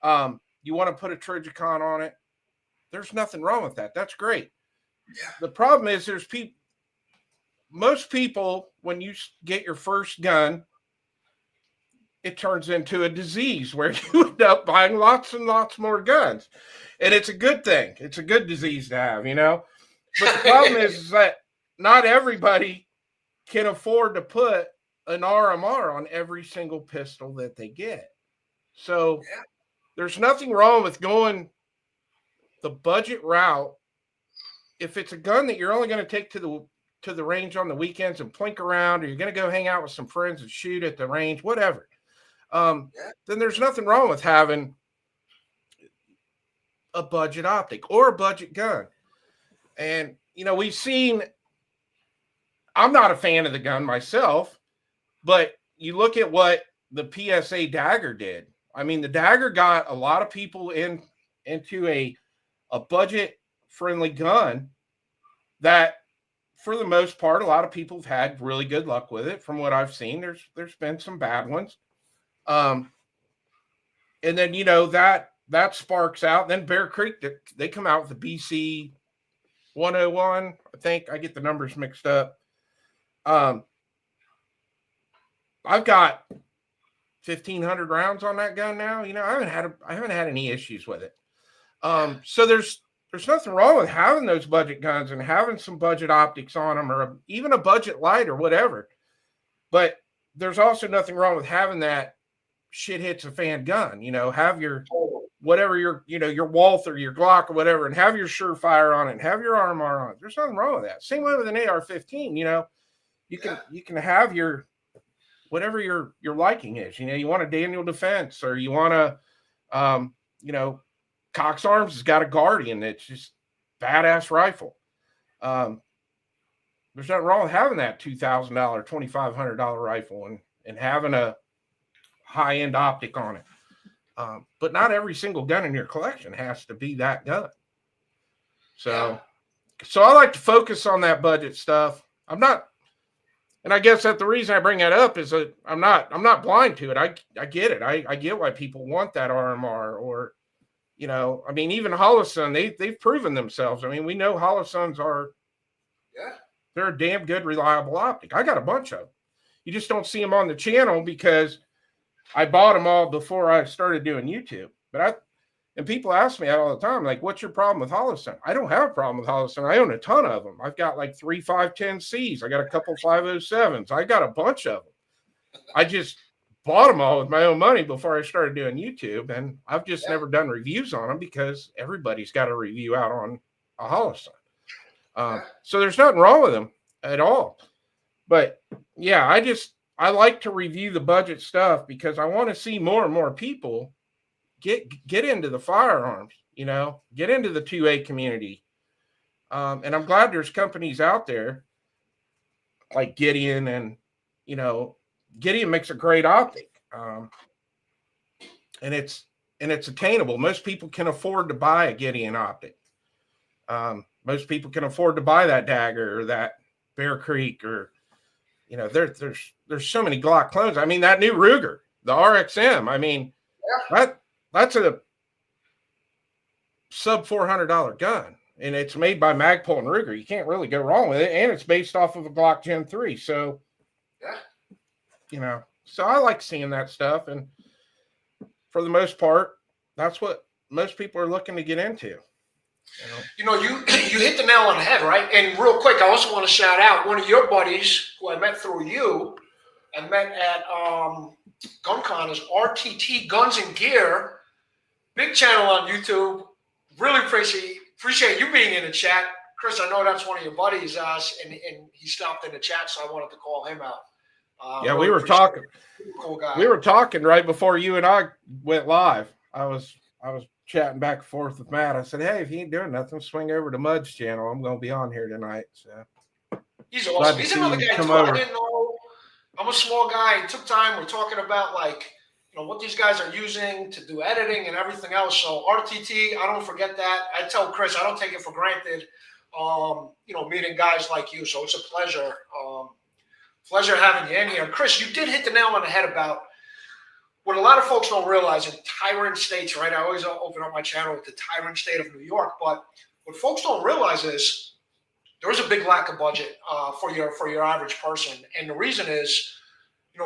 you want to put a Trijicon on it, there's nothing wrong with that. That's great. Yeah. The problem is there's people, most people, when you get your first gun, it turns into a disease where you end up buying lots and lots more guns. And it's a good thing. It's a good disease to have, you know. But the problem is that not everybody can afford to put an RMR on every single pistol that they get. So there's nothing wrong with going the budget route if it's a gun that you're only going to take to the range on the weekends and plink around, or you're going to go hang out with some friends and shoot at the range, whatever. Then there's nothing wrong with having a budget optic or a budget gun. And, you know, we've seen, I'm not a fan of the gun myself, but you look at what the PSA Dagger did. I mean, the Dagger got a lot of people into a budget friendly gun that, for the most part, a lot of people have had really good luck with it. From what I've seen, there's been some bad ones. And then, you know, that sparks out. Then Bear Creek, they come out with the BC 101. I think I get the numbers mixed up. I've got 1,500 rounds on that gun now. You know, I haven't had any issues with it. So there's nothing wrong with having those budget guns and having some budget optics on them, or even a budget light or whatever. But there's also nothing wrong with having that shit hits a fan gun. You know, have your whatever your Walther, your Glock or whatever, and have your Surefire on it, and have your RMR on it. There's nothing wrong with that. Same way with an AR-15. You know, you can have your whatever your liking is. You know, you want a Daniel Defense, or you want a you know, Cox Arms has got a Guardian that's just badass rifle. There's nothing wrong with having that $2,000, $2,500 rifle and having a high-end optic on it. But not every single gun in your collection has to be that gun. So I like to focus on that budget stuff. I'm not, and I guess that the reason I bring that up is that I'm not blind to it. I get it. I get why people want that RMR, or, you know, I mean, even Holosun, they've proven themselves. I mean, we know Holosuns are, they're a damn good, reliable optic. I got a bunch of them. You just don't see them on the channel because I bought them all before I started doing YouTube. And people ask me that all the time, like, what's your problem with Holosun? I don't have a problem with Holosun. I own a ton of them. I've got like 3 510Cs. I got a couple 507s. I got a bunch of them. I just bought them all with my own money before I started doing YouTube. And I've just never done reviews on them because everybody's got a review out on a Holosun. So there's nothing wrong with them at all. But yeah, I like to review the budget stuff because I want to see more and more people get into the firearms, you know, get into the 2A community. And I'm glad there's companies out there like Gideon, and, you know, Gideon makes a great optic. And it's attainable. Most people can afford to buy a Gideon optic. Most people can afford to buy that Dagger or that Bear Creek, or, you know, there's so many Glock clones. I mean, that new Ruger, the RXM, I mean, that's a sub $400 gun, and it's made by Magpul and Ruger. You can't really go wrong with it, and it's based off of a Glock Gen 3. So, you know, so I like seeing that stuff, and for the most part, that's what most people are looking to get into. You know, you hit the nail on the head, right? And real quick, I also want to shout out one of your buddies who I met through you. I met at GunCon, is RTT Guns and Gear. Big channel on YouTube. Really appreciate you being in the chat. Chris, I know that's one of your buddies, and he stopped in the chat, so I wanted to call him out. Yeah, we were talking. Cool guy. We were talking right before you and I went live. I was chatting back and forth with Matt. I said, hey, if he ain't doing nothing, swing over to Mud's channel. I'm going to be on here tonight. So he's awesome. He's another guy too. I didn't know. I'm a small guy. It took time. We're talking about, like, you know, what these guys are using to do editing and everything else. So RTT, I don't forget that. I tell Chris, I don't take it for granted. You know, meeting guys like you. So it's a pleasure. Pleasure having you in here. Chris, you did hit the nail on the head about what a lot of folks don't realize in tyrant states, right? I always open up my channel with the tyrant state of New York. But what folks don't realize is there is a big lack of budget for your average person, and the reason is,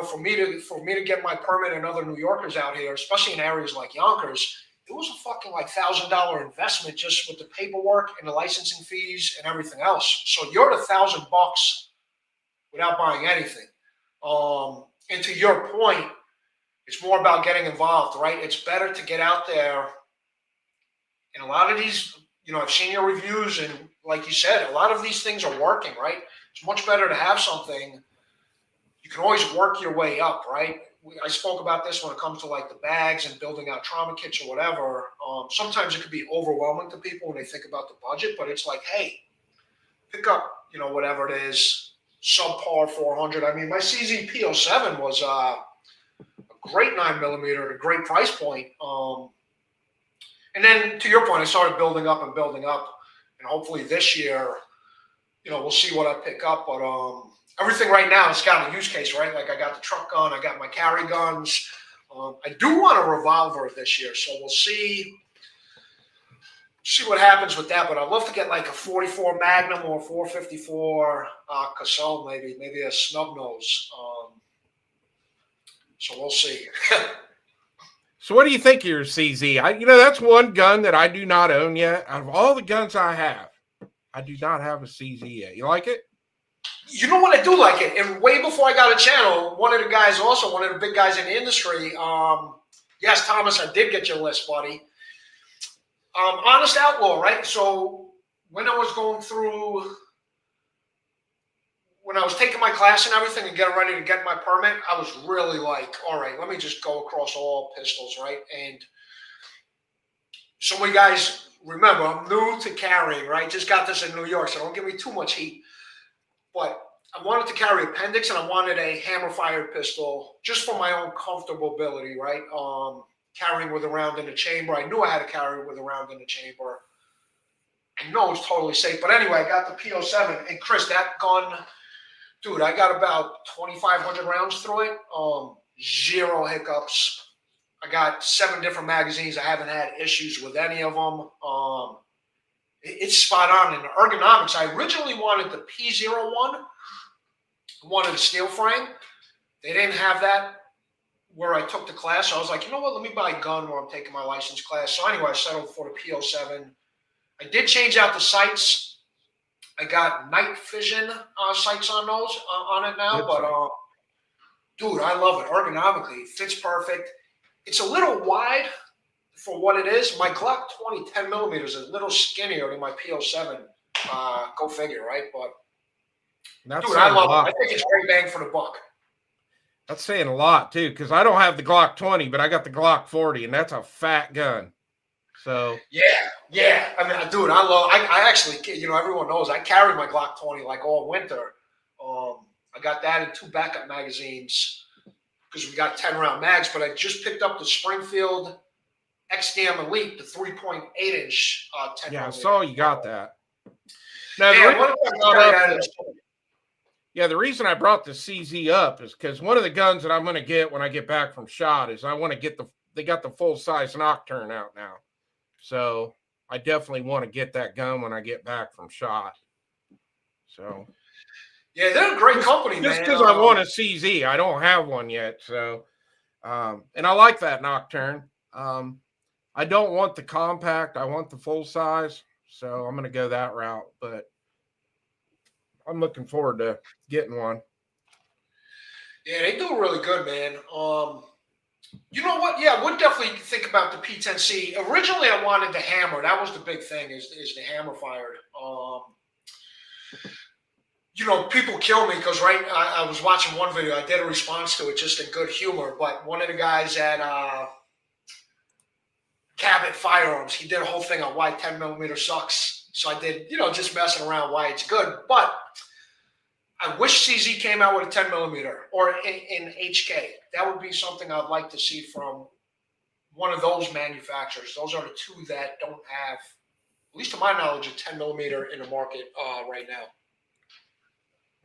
for me to get my permit and other New Yorkers out here, especially in areas like Yonkers, it was a fucking like $1,000 investment just with the paperwork and the licensing fees and everything else. So you're at $1,000 without buying anything. And to your point, it's more about getting involved, right? It's better to get out there. And a lot of these, I've seen your reviews, and like you said, a lot of these things are working, right? It's much better to have something. You can always work your way up, right? I spoke about this when it comes to like the bags and building out trauma kits or whatever. Sometimes it could be overwhelming to people when they think about the budget, but it's like, hey, pick up, whatever it is, subpar 400. I mean, my CZ P07 was a great 9mm at a great price point. And then to your point, I started building up, and hopefully this year, we'll see what I pick up. But everything right now has got a use case, right? Like I got the truck gun, I got my carry guns. I do want a revolver this year, so we'll see what happens with that. But I'd love to get like a 44 Magnum or 454 Cassell, maybe a snub nose. So we'll see. So what do you think of your CZ? That's one gun that I do not own yet. Out of all the guns I have, I do not have a CZ yet. You like it? You know what? I do like it. And way before I got a channel, one of the big guys in the industry, yes, Thomas, I did get your list, buddy. Honest Outlaw, right? So when I was taking my class and everything and getting ready to get my permit, I was really like, all right, let me just go across all pistols, right? And some of you guys remember, I'm new to carrying, right? Just got this in New York, so don't give me too much heat. But I wanted to carry appendix, and I wanted a hammer-fired pistol just for my own comfortability, right? Carrying with a round in the chamber. I knew I had to carry with a round in the chamber. I know it's totally safe. But anyway, I got the P07. And Chris, that gun, dude, I got about 2,500 rounds through it. Zero hiccups. I got 7 different magazines. I haven't had issues with any of them. It's spot on. And the ergonomics, I originally wanted the P01. I wanted a steel frame. They didn't have that where I took the class. So I was like, you know what? Let me buy a gun where I'm taking my license class. So anyway, I settled for the P07. I did change out the sights. I got night vision sights on those on it now. But dude, I love it. Ergonomically, it fits perfect. It's a little wide for what it is. My Glock 20 10mm is a little skinnier than my P07. Go figure, right? But dude, I love it. I think it's great bang for the buck. That's saying a lot too, because I don't have the Glock 20, but I got the Glock 40, and that's a fat gun. So yeah. I mean, dude, I actually, everyone knows I carry my Glock 20 like all winter. I got that in 2 backup magazines because we got 10-round mags. But I just picked up the Springfield XDM Elite, the 3.8-inch 10. Yeah, I saw you got that. Now, the reason I brought the CZ up is because one of the guns that I'm going to get when I get back from SHOT is I want to get they got the full-size Nocturne out now. So I definitely want to get that gun when I get back from SHOT. So yeah, they're a great company, just man. because I want a CZ. I don't have one yet. So and I like that Nocturne. I don't want the compact. I want the full size. So I'm going to go that route. But I'm looking forward to getting one. Yeah, they do really good, man. You know what? Yeah, I would definitely think about the P10C. Originally, I wanted the hammer. That was the big thing, is the hammer fired. People kill me because, right, I was watching one video. I did a response to it just in good humor. But one of the guys at Cabot Firearms, he did a whole thing on why 10mm sucks. So I did, just messing around why it's good. But I wish CZ came out with a 10mm or in HK. That would be something I'd like to see from one of those manufacturers. Those are the 2 that don't have, at least to my knowledge, a 10mm in the market right now.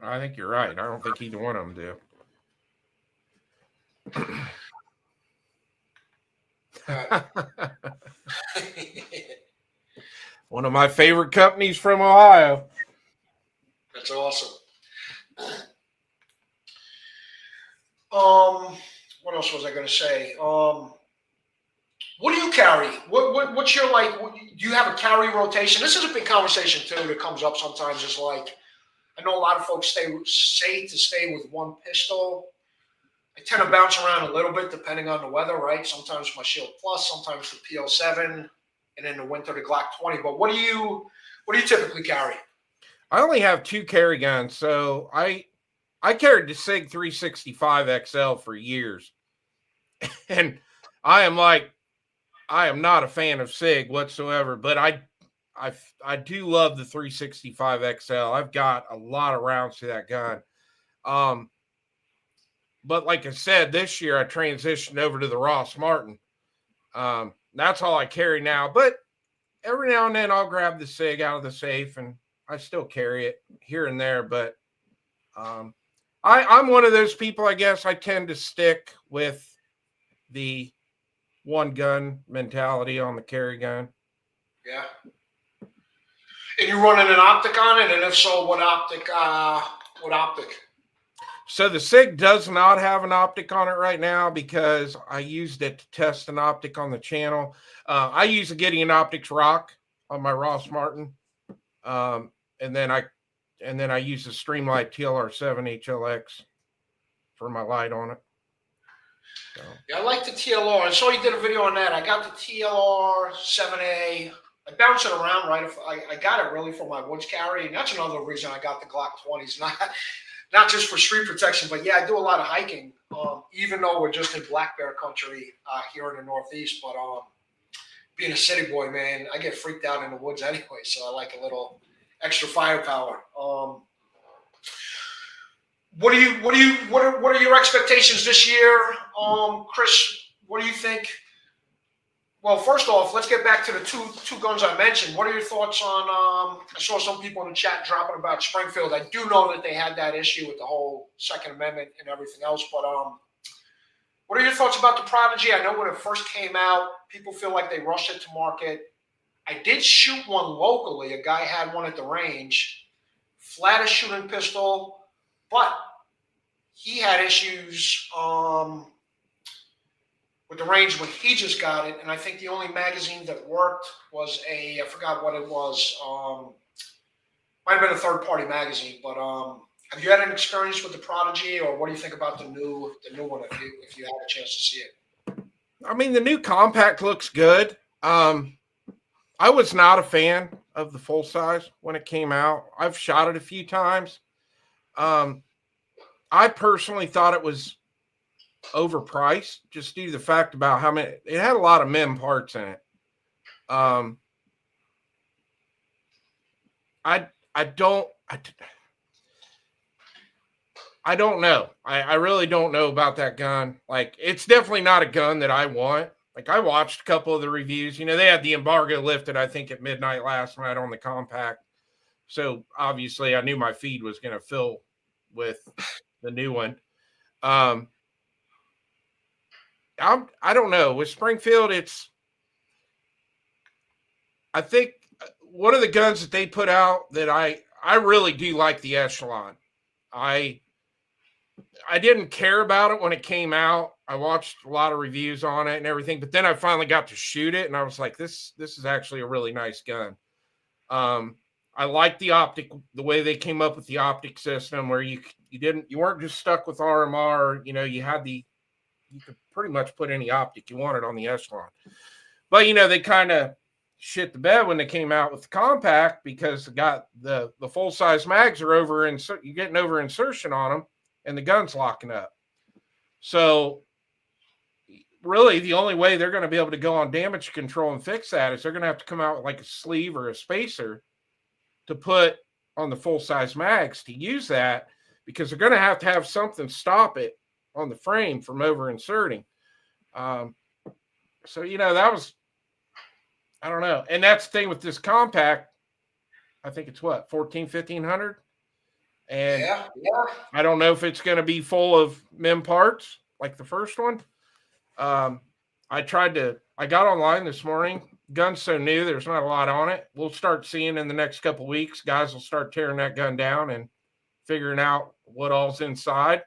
I think you're right. I don't think either one of them do. One of my favorite companies from Ohio. That's awesome. What else was I going to say? What do you carry? What's your do you have a carry rotation? This is a big conversation too that comes up sometimes. Is like I know a lot of folks say to stay with one pistol. I tend to bounce around a little bit depending on the weather, right? Sometimes my Shield Plus, sometimes the PL7, and in the winter the Glock 20. But what do you typically carry? I only have 2 carry guns, so I carried the SIG 365 XL for years, and I am not a fan of SIG whatsoever. But I do love the 365 XL. I've got a lot of rounds to that gun. But like I said, this year I transitioned over to the Ross Martin. That's all I carry now. But every now and then I'll grab the SIG out of the safe, and I still carry it here and there. But I'm one of those people, I guess. I tend to stick with the one gun mentality on the carry gun. Yeah. And you're running an optic on it, and if so, what optic? What optic? So the SIG does not have an optic on it right now because I used it to test an optic on the channel. I use a Gideon Optics Rock on my Ross Martin, and then I use the Streamlight TLR7 HLX for my light on it. So. Yeah, I like the TLR. I saw you did a video on that. I got the TLR7A. I bounce it around, right? If I got it really for my woods carry, and that's another reason I got the Glock 20s. Not just for street protection, but yeah, I do a lot of hiking, even though we're just in black bear country here in the Northeast. But being a city boy, man, I get freaked out in the woods anyway, so I like a little extra firepower. What are your expectations this year, Chris? What do you think? Well, first off, let's get back to the two guns I mentioned. What are your thoughts on? I saw some people in the chat dropping about Springfield. I do know that they had that issue with the whole Second Amendment and everything else. But what are your thoughts about the Prodigy? I know when it first came out, people feel like they rushed it to market. I did shoot one locally. A guy had one at the range, flattest shooting pistol, but he had issues with the range when he just got it, and I think the only magazine that worked was I forgot what it was. Might have been a third-party magazine, but have you had an experience with the Prodigy, or what do you think about the new one if you had a chance to see it? I mean, the new compact looks good. I was not a fan of the full size when it came out. I've shot it a few times. I personally thought it was overpriced just due to the fact about how many it had a lot of mem parts in it. I don't know. I really don't know about that gun. Like, it's definitely not a gun that I want. Like, I watched a couple of the reviews. You know, they had the embargo lifted, I think, at midnight last night on the compact. So obviously I knew my feed was going to fill with the new one. I don't know. With Springfield, I think one of the guns that they put out that I really do like the Echelon. I didn't care about it when it came out. I watched a lot of reviews on it and everything, but then I finally got to shoot it, and I was like, this is actually a really nice gun. I like the optic, the way they came up with the optic system, where you weren't just stuck with RMR. You know, you could pretty much put any optic you wanted on the Echelon. But, you know, they kind of shit the bed when they came out with the compact because they got the full-size mags are over, and you're getting over insertion on them, and the gun's locking up. So really the only way they're going to be able to go on damage control and fix that is they're going to have to come out with like a sleeve or a spacer to put on the full-size mags to use that, because they're going to have something stop it on the frame from over inserting. So, you know, that was, I don't know. And that's the thing with this compact. I think it's what, 1,1500? And yeah. I don't know if it's going to be full of mem parts like the first one. I got online this morning gun's so new, there's not a lot on it. We'll start seeing in the next couple of weeks, guys will start tearing that gun down and figuring out what all's inside.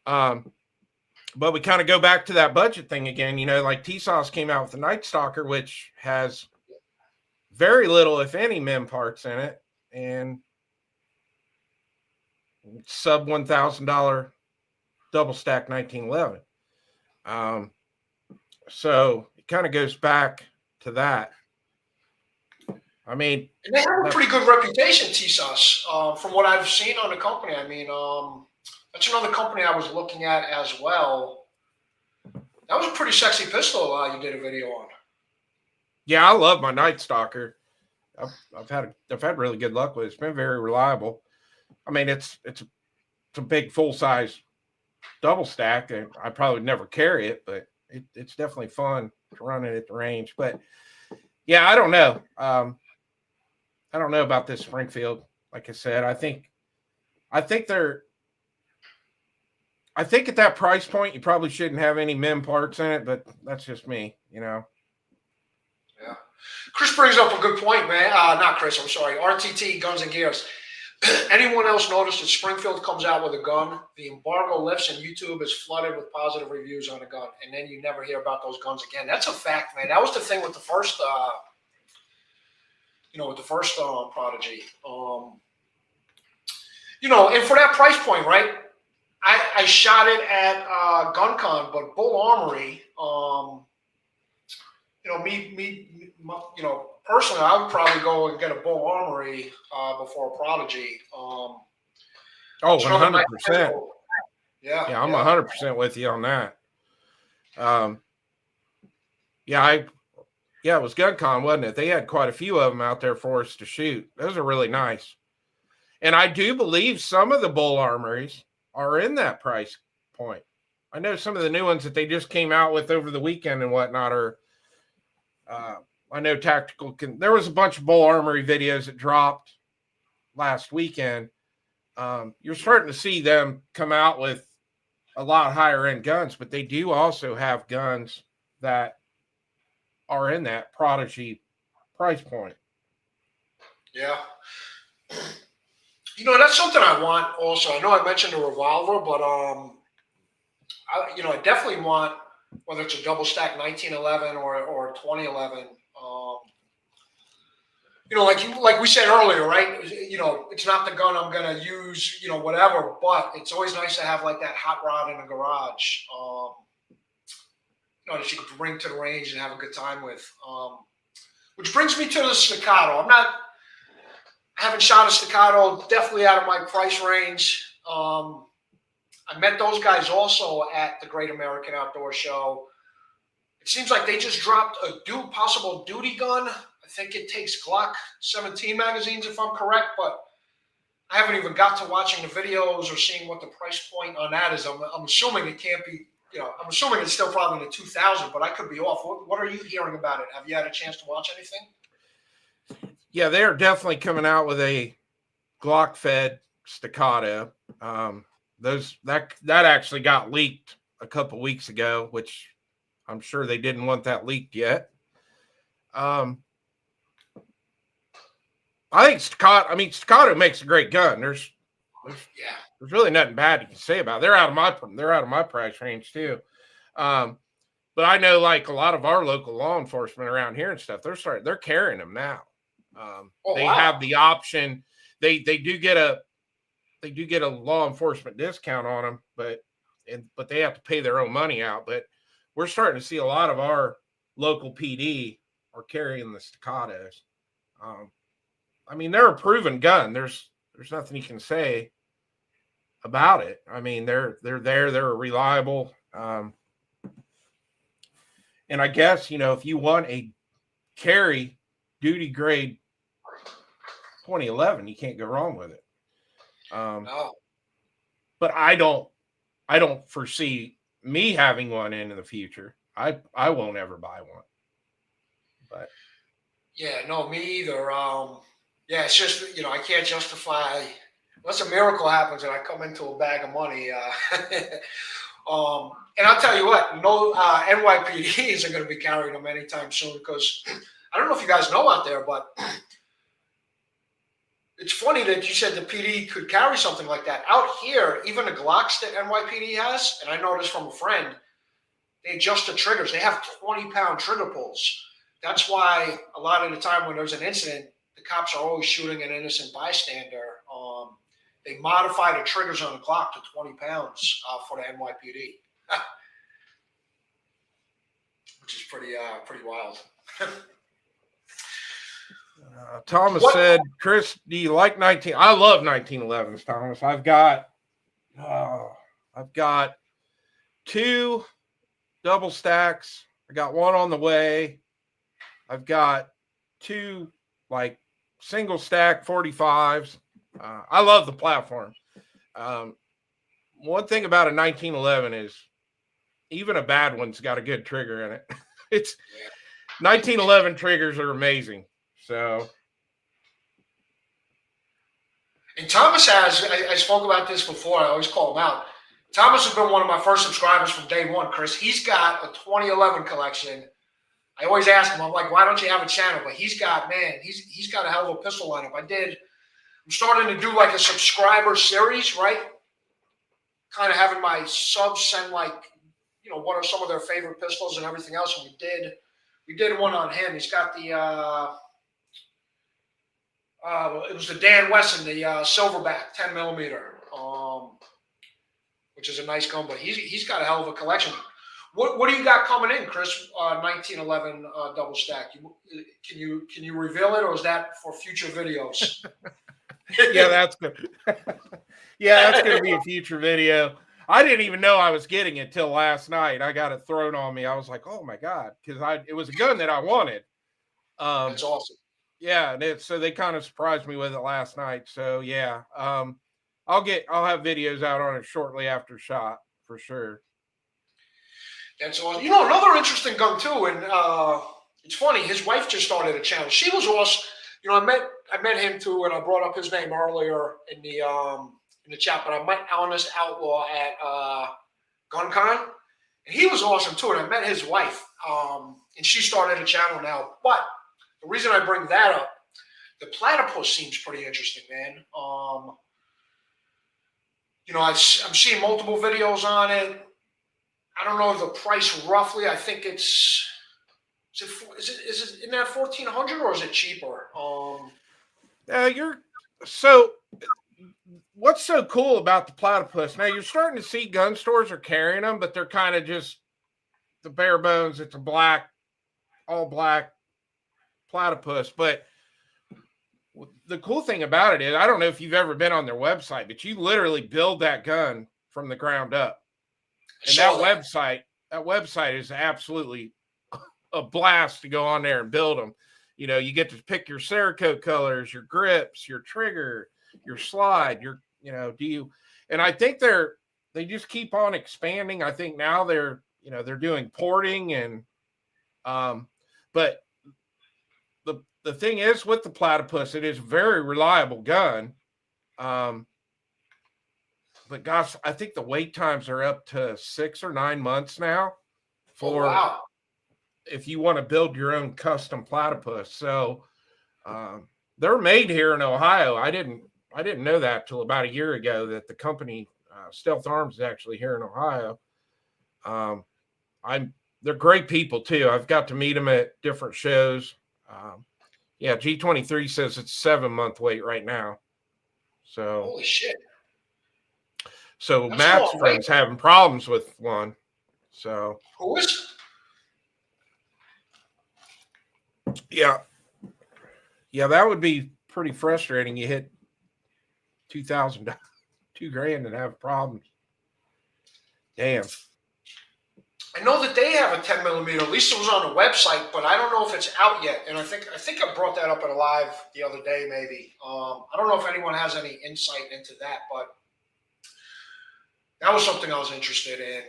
But we kind of go back to that budget thing again. Like T-Sauce came out with the Night Stalker, which has very little, if any, MIM parts in it, and sub $1,000 double stack 1911. So it kind of goes back to that. I mean, and they have a pretty good reputation, T-Sauce, from what I've seen on the company. I mean, that's another company I was looking at as well. That was a pretty sexy pistol you did a video on. Yeah, I love my Night Stalker. I've had really good luck with it. It's been very reliable. I mean, it's a big full size double stack, and I probably would never carry it, but it's definitely fun to run it at the range. But yeah, I don't know. I don't know about this Springfield. Like I said, I think at that price point, you probably shouldn't have any MIM parts in it, but that's just me, Yeah. Chris brings up a good point, man. Not Chris, I'm sorry. RTT Guns and Gears. Anyone else notice that Springfield comes out with a gun, the embargo lifts, and YouTube is flooded with positive reviews on the gun, and then you never hear about those guns again? That's a fact, man. That was the thing with the first, Prodigy. And for that price point, right? I shot it at GunCon, but Bull Armory. Personally, I would probably go and get a Bull Armory before a Prodigy. 100%. Yeah, I'm 100% with you on that. It was GunCon, wasn't it? They had quite a few of them out there for us to shoot. Those are really nice. And I do believe some of the Bull Armories are in that price point. I know some of the new ones that they just came out with over the weekend and whatnot are, I know Tactical there was a bunch of Bull Armory videos that dropped last weekend. You're starting to see them come out with a lot higher end guns, but they do also have guns that are in that Prodigy price point. Yeah. That's something I want also. I know I mentioned a revolver, but I definitely want, whether it's a double stack 1911 or 2011. Like we said earlier, right? It's not the gun I'm gonna use, whatever. But it's always nice to have like that hot rod in a garage, that you could bring to the range and have a good time with. Which brings me to the Staccato. I haven't shot a Staccato, definitely out of my price range. I met those guys also at the Great American Outdoor Show. It seems like they just dropped a possible duty gun. I think it takes Glock 17 magazines, if I'm correct, but I haven't even got to watching the videos or seeing what the price point on that is. I'm assuming it can't be, I'm assuming it's still probably in the 2000, but I could be off. What are you hearing about it? Have you had a chance to watch anything? Yeah, they're definitely coming out with a Glock fed Staccato. That actually got leaked a couple weeks ago, which I'm sure they didn't want that leaked yet. I think Staccato makes a great gun. There's really nothing bad you can say about it. They're out of my price range too. But I know, like, a lot of our local law enforcement around here and stuff, they're carrying them now. They have the option. They do get a law enforcement discount on them, but they have to pay their own money out. But we're starting to see a lot of our local PD are carrying the Staccatos. They're a proven gun. There's nothing you can say about it. They're reliable. And I guess, if you want a carry duty grade 2011, you can't go wrong with it. No. But I don't foresee me having one in the future. I won't ever buy one. But yeah, no, me either. It's just, I can't justify, unless a miracle happens and I come into a bag of money. And I'll tell you what, no NYPD isn't going to be carrying them anytime soon, because I don't know if you guys know out there, but it's funny that you said the PD could carry something like that. Out here, even the Glocks that NYPD has, and I know this from a friend, they adjust the triggers. They have 20-pound trigger pulls. That's why a lot of the time when there's an incident, the cops are always shooting an innocent bystander. They modify the triggers on the Glock to 20 pounds for the NYPD, which is pretty wild. Thomas said, Chris, do you like 19? I love 1911s, Thomas. I've got 2 double stacks. I got one on the way. I've got 2 like single stack 45s. I love the platform. One thing about a 1911 is even a bad one's got a good trigger in it. It's 1911 triggers are amazing. So, and Thomas has, I spoke about this before. I always call him out. Thomas has been one of my first subscribers from day one, Chris. He's got a 2011 collection. I always ask him, I'm like, why don't you have a channel? But he's got a hell of a pistol lineup. I'm starting to do like a subscriber series, right? Kind of having my subs send like, what are some of their favorite pistols and everything else. And we did one on him. He's got the, it was the Dan Wesson, the Silverback 10 millimeter, which is a nice gun, but he's got a hell of a collection. What do you got coming in, Chris? 1911 double stack. Can you reveal it, or is that for future videos? Yeah, that's good. Yeah, that's going to be a future video. I didn't even know I was getting it till last night. I got it thrown on me. I was like, oh my God, because it was a gun that I wanted. That's awesome. Yeah, so they kind of surprised me with it last night. So yeah, I'll have videos out on it shortly after shot for sure. That's awesome. Another interesting gun too, and it's funny. His wife just started a channel. She was awesome. I met him too, and I brought up his name earlier in the chat. But I met Honest Outlaw at GunCon, and he was awesome too. And I met his wife, and she started a channel now. But the reason I bring that up, the platypus seems pretty interesting, man. I'm seeing multiple videos on it. I don't know the price roughly. I think is it in that 1,400 or is it cheaper? What's so cool about the platypus? Now you're starting to see gun stores are carrying them, but they're kind of just the bare bones. It's a all black platypus. But the cool thing about it is, I don't know if you've ever been on their website, but you literally build that gun from the ground up. And that website is absolutely a blast to go on there and build them. You get to pick your Cerakote colors, your grips, your trigger, your slide, and I think they just keep on expanding. I think now they're doing porting and, but the thing is with the platypus, it is a very reliable gun. But gosh, I think the wait times are up to 6 or 9 months now for if you want to build your own custom platypus. So they're made here in Ohio. I didn't know that till about a year ago that the company Stealth Arms is actually here in Ohio. They're great people too. I've got to meet them at different shows. G23 says it's 7-month wait right now. So holy shit. So that's Matt's friend's having problems with one. So who is? Yeah, that would be pretty frustrating. You hit $2,000, $2,000 and have problems. Damn. I know that they have a 10 millimeter. At least it was on the website, but I don't know if it's out yet. And I think I brought that up at a live the other day, maybe. I don't know if anyone has any insight into that, but that was something I was interested in.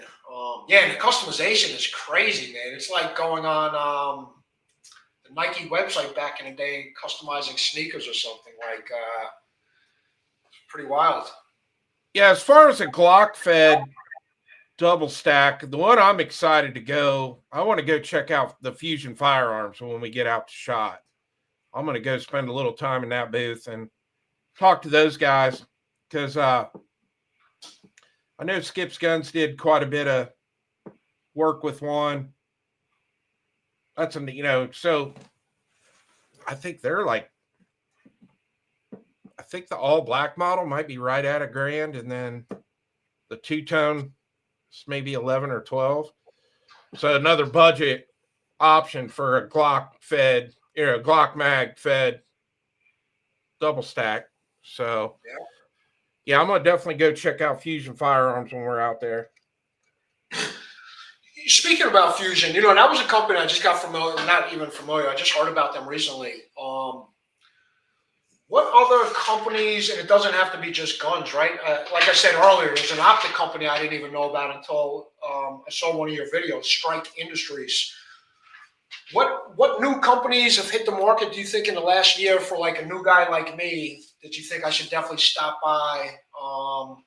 And the customization is crazy, man. It's like going on the Nike website back in the day, customizing sneakers or something. Like, pretty wild. Yeah, as far as a Glock fed, double stack. The one I'm excited to go, I want to go check out the Fusion Firearms when we get out to SHOT. I'm going to go spend a little time in that booth and talk to those guys because I know Skip's Guns did quite a bit of work with one. That's so I think they're like, I think the all black model might be right at $1,000, and then the two-tone is maybe 11 or 12. So another budget option for a Glock fed, a Glock mag fed double stack. So yeah, I'm gonna definitely go check out Fusion Firearms when we're out there. Speaking about Fusion, that was a company I just got familiar, not even familiar. I just heard about them recently. What other companies, and it doesn't have to be just guns, right? Like I said earlier, there's an optic company I didn't even know about until I saw one of your videos, Strike Industries. What new companies have hit the market, do you think, in the last year for like a new guy like me that you think I should definitely stop by and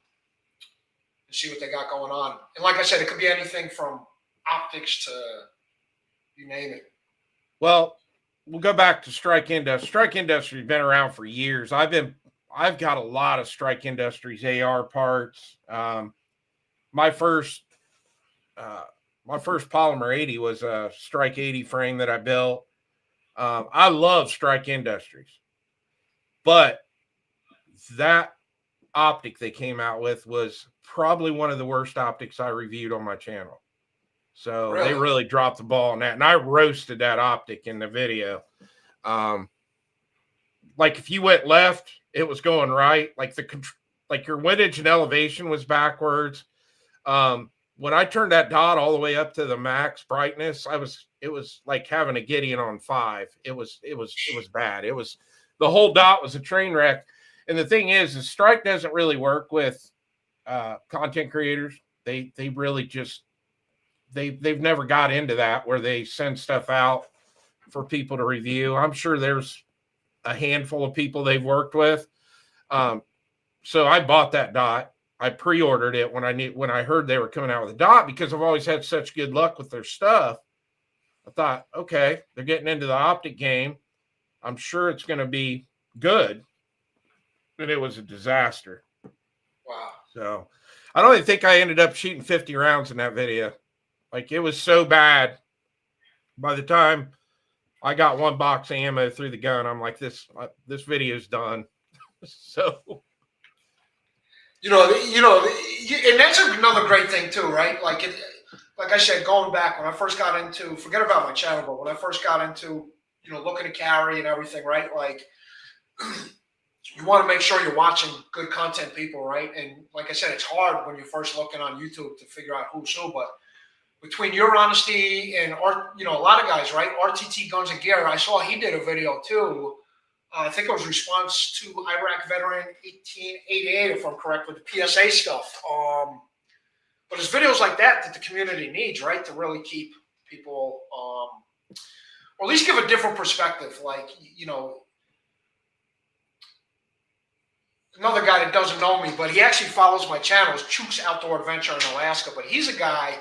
see what they got going on? And like I said, it could be anything from optics to you name it. Well, we'll go back to Strike Industries. Strike Industries has been around for years. I've got a lot of Strike Industries AR parts. My first Polymer 80 was a Strike 80 frame that I built. I love Strike Industries, but that optic they came out with was probably one of the worst optics I reviewed on my channel. So They really dropped the ball on that. And I roasted that optic in the video. Like if you went left, it was going right. Like your windage and elevation was backwards. When I turned that dot all the way up to the max brightness, it was like having a Gideon on 5. It was bad. The whole dot was a train wreck. And the thing is Strike doesn't really work with content creators. They really just, they've never got into that where they send stuff out for people to review. I'm sure there's a handful of people they've worked with. So I bought that dot. I pre-ordered it when I heard they were coming out with a dot because I've always had such good luck with their stuff. I thought, okay, they're getting into the optic game. I'm sure it's going to be good. And it was a disaster. Wow. So I don't even think I ended up shooting 50 rounds in that video. Like it was so bad. By the time I got one box of ammo through the gun, I'm like, this video's done. So, and that's another great thing too, right? Like I said, going back when I first got into, forget about my channel, but when I first got into, looking to carry and everything, right? Like you want to make sure you're watching good content people, right? And like I said, it's hard when you're first looking on YouTube to figure out who's who, but between your honesty and a lot of guys, right? RTT Guns and Gear. I saw he did a video too. I think it was response to Iraq veteran 1888, if I'm correct, with the PSA stuff. But it's videos like that the community needs, right, to really keep people, or at least give a different perspective. Like another guy that doesn't know me, but he actually follows my channel, is Chooks Outdoor Adventure in Alaska. But he's a guy.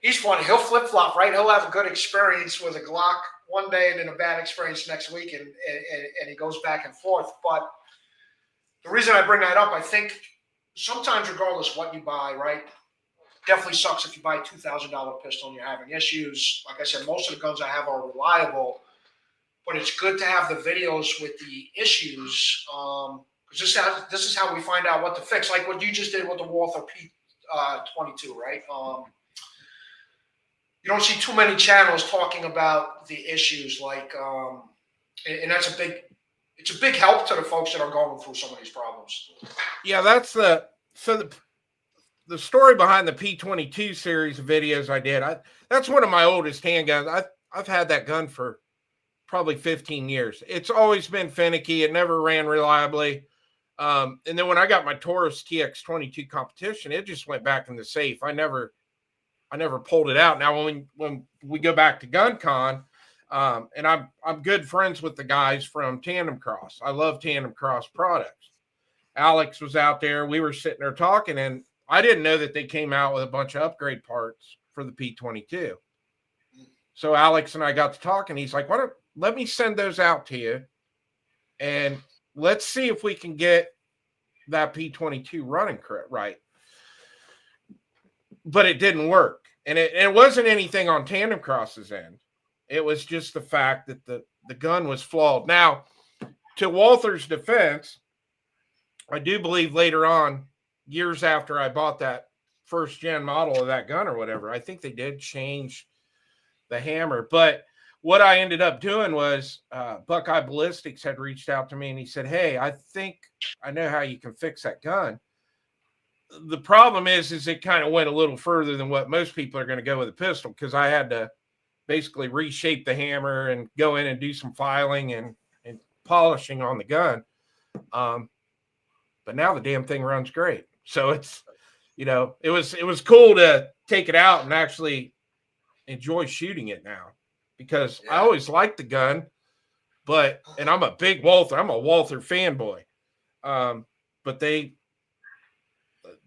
He's funny. He'll flip-flop, right? He'll have a good experience with a Glock one day and then a bad experience next week, and he goes back and forth. But the reason I bring that up, I think sometimes regardless of what you buy, right, definitely sucks if you buy a $2,000 pistol and you're having issues. Like I said, most of the guns I have are reliable, but it's good to have the videos with the issues because this is how we find out what to fix. Like what you just did with the Walther P22, right? You don't see too many channels talking about the issues, like, and that's it's a big help to the folks that are going through some of these problems. Yeah, that's the story behind the P22 series of videos I did. That's one of my oldest handguns. I've had that gun for probably 15 years. It's always been finicky. It never ran reliably. And then when I got my Taurus TX22 competition, it just went back in the safe. I never pulled it out. Now, when we go back to GunCon, and I'm good friends with the guys from Tandem Cross. I love Tandem Cross products. Alex was out there. We were sitting there talking, and I didn't know that they came out with a bunch of upgrade parts for the P22. So Alex and I got to talk, and he's like, let me send those out to you, and let's see if we can get that P22 running right. But it didn't work. And it wasn't anything on Tandem Cross's end. It was just the fact that the gun was flawed. Now, to Walther's defense, I do believe later on, years after I bought that first gen model of that gun or whatever, I think they did change the hammer. But what I ended up doing was Buckeye Ballistics had reached out to me, and he said, hey, I think I know how you can fix that gun. The problem is it kind of went a little further than what most people are going to go with a pistol, because I had to basically reshape the hammer and go in and do some filing and polishing on the gun. But now the damn thing runs great. So it's, it was cool to take it out and actually enjoy shooting it now, because I always liked the gun, and I'm a big Walther. I'm a Walther fanboy. But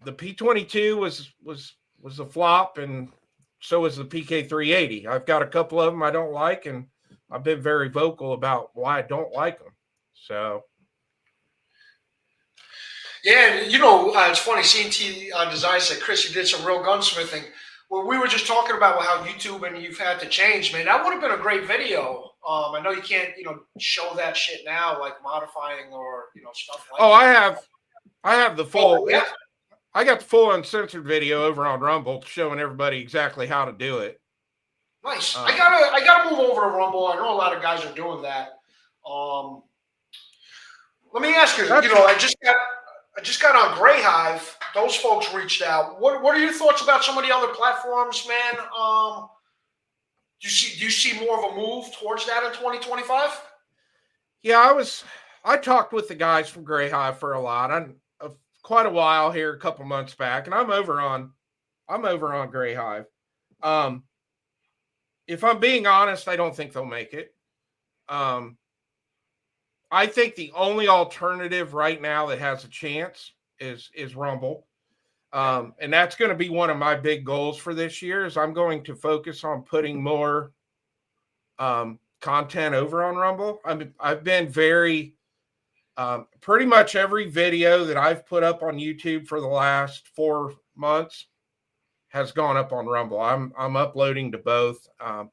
the P22 was a flop, and so was the PK380. I've got a couple of them I don't like, and I've been very vocal about why I don't like them. So. Yeah, it's funny seeing Design said, Chris, you did some real gunsmithing. Well, we were just talking about how YouTube and you've had to change, man. That would have been a great video. I know you can't, show that shit now, like modifying or, stuff like that. Oh, I have the full. Yeah. I got the full uncensored video over on Rumble showing everybody exactly how to do it. Nice. I gotta move over to Rumble. I know a lot of guys are doing that. Let me ask you. I just got on Gray Hive. Those folks reached out. What are your thoughts about some of the other platforms, man? Do you see more of a move towards that in 2025? Yeah, I talked with the guys from Gray Hive for a lot. Quite a while here, a couple months back, and I'm over on Gray Hive. If I'm being honest, I don't think they'll make it. I think the only alternative right now that has a chance is Rumble. And that's going to be one of my big goals for this year, is I'm going to focus on putting more content over on Rumble. I've been very pretty much every video that I've put up on YouTube for the last 4 months has gone up on Rumble. I'm uploading to both. I'm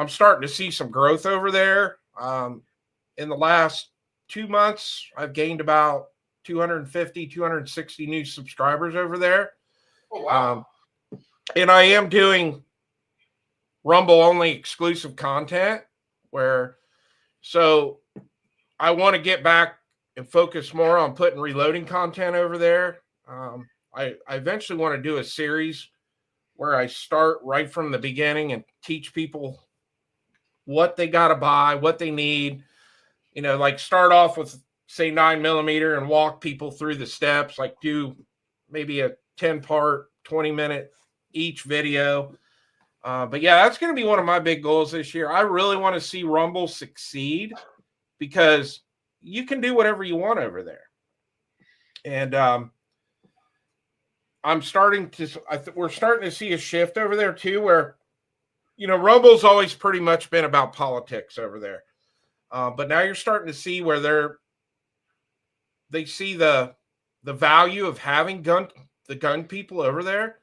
starting to see some growth over there. In the last 2 months, I've gained about 250, 260 new subscribers over there. Oh, wow. And I am doing Rumble only exclusive content so I want to get back and focus more on putting reloading content over there. I eventually want to do a series where I start right from the beginning and teach people what they got to buy, what they need, like start off with, say, 9mm and walk people through the steps, like do maybe a 10-part, 20-minute each video. But yeah, that's going to be one of my big goals this year. I really want to see Rumble succeed, because you can do whatever you want over there. And we're starting to see a shift over there too, where, Rumble's always pretty much been about politics over there. But now you're starting to see where they see the value of having the gun people over there.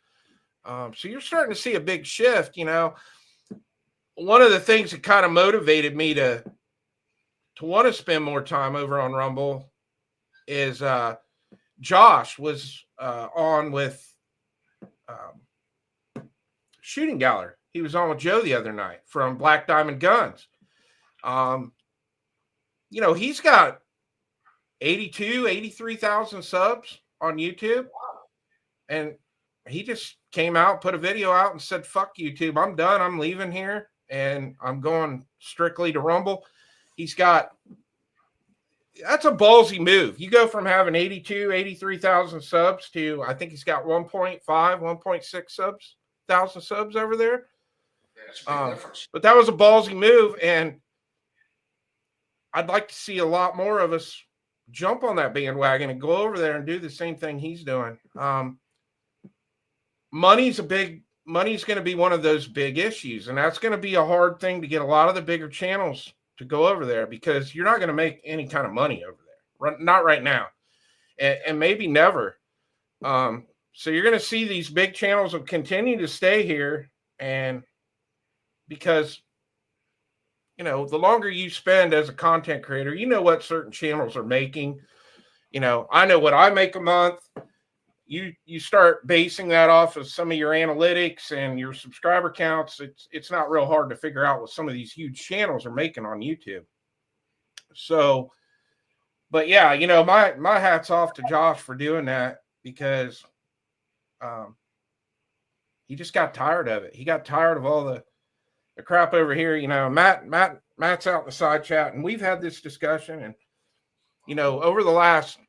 So you're starting to see a big shift. One of the things that kind of motivated me to want to spend more time over on Rumble is Josh was on with Shooting Gallery. He was on with Joe the other night from Black Diamond Guns. He's got 83,000 subs on YouTube. And he just came out, put a video out and said, fuck YouTube. I'm done. I'm leaving here and I'm going strictly to Rumble. That's a ballsy move. You go from having 83,000 subs to, I think he's got 1.6 thousand subs over there. Yeah, it's a big difference. But that was a ballsy move, and I'd like to see a lot more of us jump on that bandwagon and go over there and do the same thing he's doing. money's going to be one of those big issues, and that's going to be a hard thing to get a lot of the bigger channels to go over there, because you're not going to make any kind of money over there, not right now, and maybe never. So you're going to see these big channels will continue to stay here, and because the longer you spend as a content creator, what certain channels are making. I know what I make a month. You start basing that off of some of your analytics and your subscriber counts. It's not real hard to figure out what some of these huge channels are making on YouTube. So, but yeah, my hat's off to Josh for doing that, because he just got tired of it. He got tired of all the crap over here. Matt's out in the side chat, and we've had this discussion, and over the last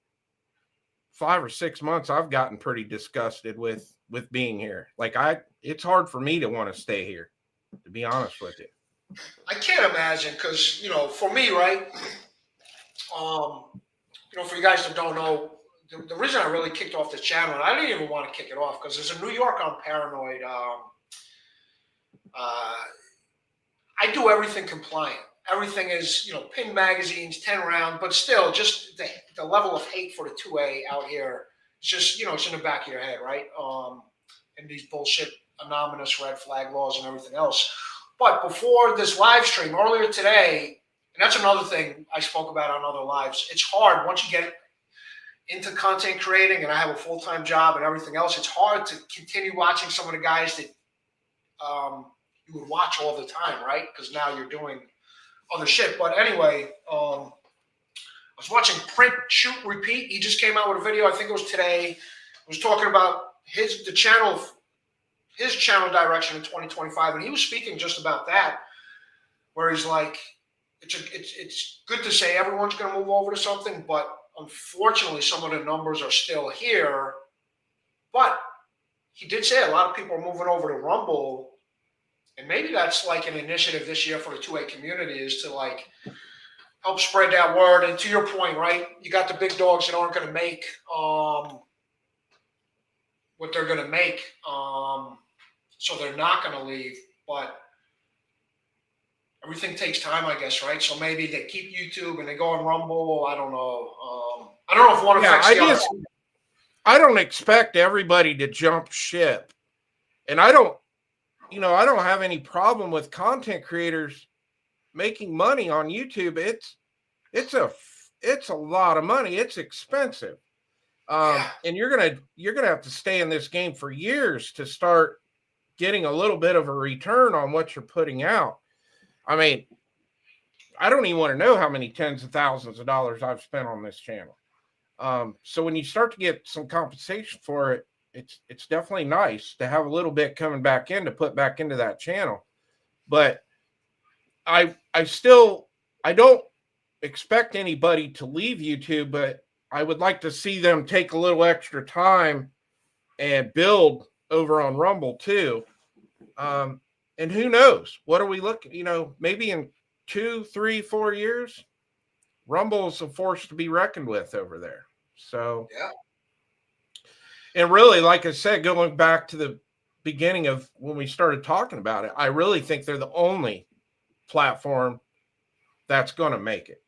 5 or 6 months, I've gotten pretty disgusted with being here. Like, it's hard for me to want to stay here, to be honest with you. I can't imagine, because for me, right? For you guys that don't know, the reason I really kicked off this channel, and I didn't even want to kick it off, because as a New Yorker, I'm paranoid. I do everything compliant. Everything is, pin magazines, 10 round, but still, just the level of hate for the 2A out here, it's just, it's in the back of your head, right? And these bullshit anonymous red flag laws and everything else. But before this live stream earlier today, and that's another thing I spoke about on other lives, it's hard once you get into content creating, and I have a full-time job and everything else, it's hard to continue watching some of the guys that you would watch all the time, right? Because now you're doing other shit. But anyway, I was watching Print, Shoot, Repeat. He just came out with a video, I think it was today. He was talking about his channel direction in 2025, and he was speaking just about that, where he's like, it's good to say everyone's going to move over to something, but unfortunately, some of the numbers are still here. But he did say a lot of people are moving over to Rumble. And maybe that's like an initiative this year for the 2A community, is to like help spread that word. And to your point, right, you got the big dogs that aren't going to make what they're going to make. So they're not going to leave. But everything takes time, I guess, right? So maybe they keep YouTube and they go on Rumble. I don't know. I don't know if one affects the other. I don't expect everybody to jump ship. And I don't have any problem with content creators making money on YouTube. It's a lot of money. It's expensive. And you're gonna have to stay in this game for years to start getting a little bit of a return on what you're putting out. I mean, I don't even want to know how many tens of thousands of dollars I've spent on this channel. So when you start to get some compensation for it, it's definitely nice to have a little bit coming back in to put back into that channel. But I don't expect anybody to leave YouTube, but I would like to see them take a little extra time and build over on Rumble too. And who knows? What are we looking? Maybe in 2, 3, 4 years, Rumble's a force to be reckoned with over there. So yeah. And really, like I said, going back to the beginning of when we started talking about it, I really think they're the only platform that's going to make it.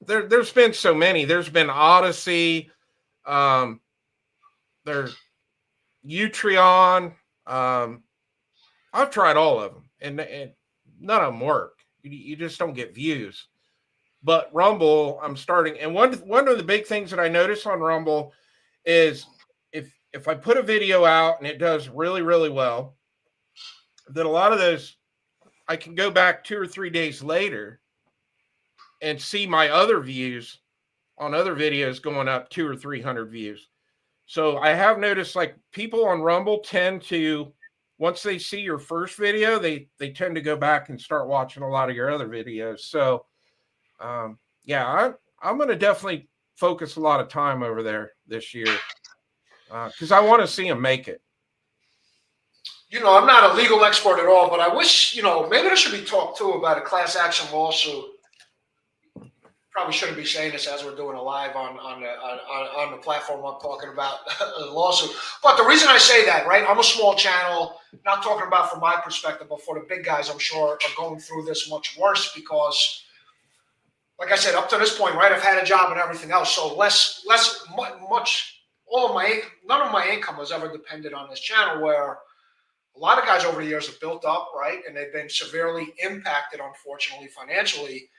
There's been so many. There's been Odyssey, there's Utreon. I've tried all of them, and none of them work. You just don't get views. But Rumble, I'm starting, and one of the big things that I notice on Rumble is if I put a video out and it does really, really well, that a lot of those I can go back 2 or 3 days later and see my other views on other videos going up 200 or 300 views. So I have noticed, like, people on Rumble tend to, once they see your first video, they tend to go back and start watching a lot of your other videos. So I'm going to definitely focus a lot of time over there this year because I want to see them make it. I'm not a legal expert at all, but I wish, maybe there should be talk too about a class action lawsuit probably shouldn't be saying this as we're doing a live on the platform I'm talking about a lawsuit. But the reason I say that, right? I'm a small channel, not talking about from my perspective, but for the big guys, I'm sure are going through this much worse because, like I said, up to this point, right? I've had a job and everything else, so much. None of my income has ever depended on this channel. Where a lot of guys over the years have built up, right, and they've been severely impacted, unfortunately, financially.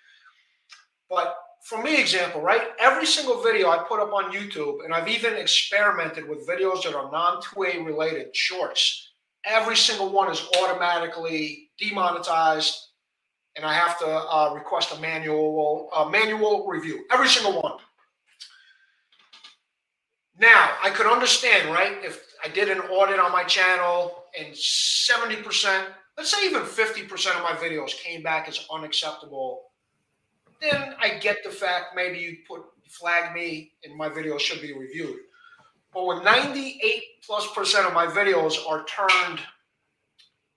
But for me, example, right? Every single video I put up on YouTube, and I've even experimented with videos that are non-2A related, shorts. Every single one is automatically demonetized, and I have to request a manual review. Every single one. Now, I could understand, right? If I did an audit on my channel and 70%, let's say even 50% of my videos came back as unacceptable, then I get the fact maybe you flag me and my video should be reviewed. But when 98+% of my videos are turned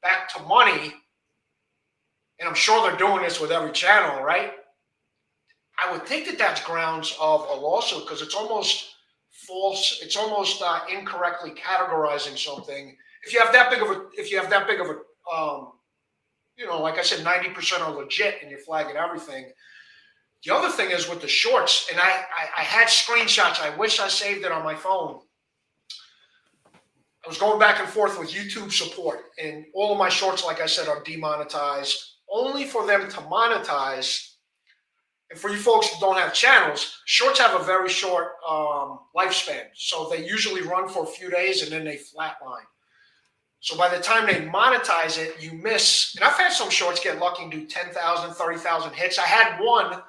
back to money, and I'm sure they're doing this with every channel, right? I would think that that's grounds of a lawsuit because it's almost false. It's almost incorrectly categorizing something. If you have that big of a, like I said, 90% are legit and you're flagging everything. The other thing is with the shorts, and I had screenshots. I wish I saved it on my phone. I was going back and forth with YouTube support, and all of my shorts, like I said, are demonetized. Only for them to monetize, and for you folks that don't have channels, shorts have a very short lifespan. So they usually run for a few days and then they flatline. So by the time they monetize it, you miss. And I've had some shorts get lucky and do 10,000, 30,000 hits. I had one,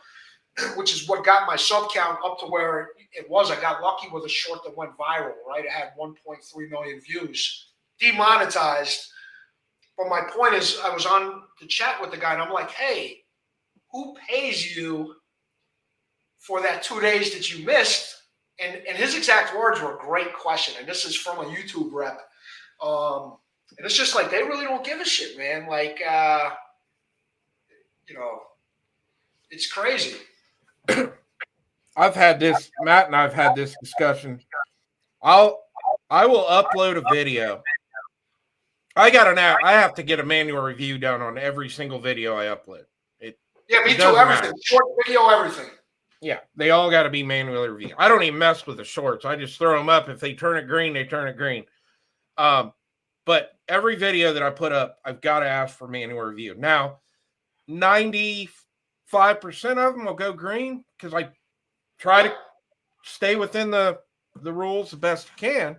which is what got my sub count up to where it was. I got lucky with a short that went viral, right? It had 1.3 million views, demonetized. But my point is, I was on the chat with the guy and I'm like, hey, who pays you for that 2 days that you missed? And his exact words were, a great question. And this is from a YouTube rep. And it's just like, they really don't give a shit, man. Like, it's crazy. I've had this, Matt and I've had this discussion. I will upload a video. I have to get a manual review done on every single video I upload. Yeah, me too. Everything. Short video, everything. Yeah, they all got to be manually reviewed. I don't even mess with the shorts. I just throw them up. If they turn it green, they turn it green. But every video that I put up, I've got to ask for manual review. Now, 95% of them will go green because I try to stay within the rules the best I can.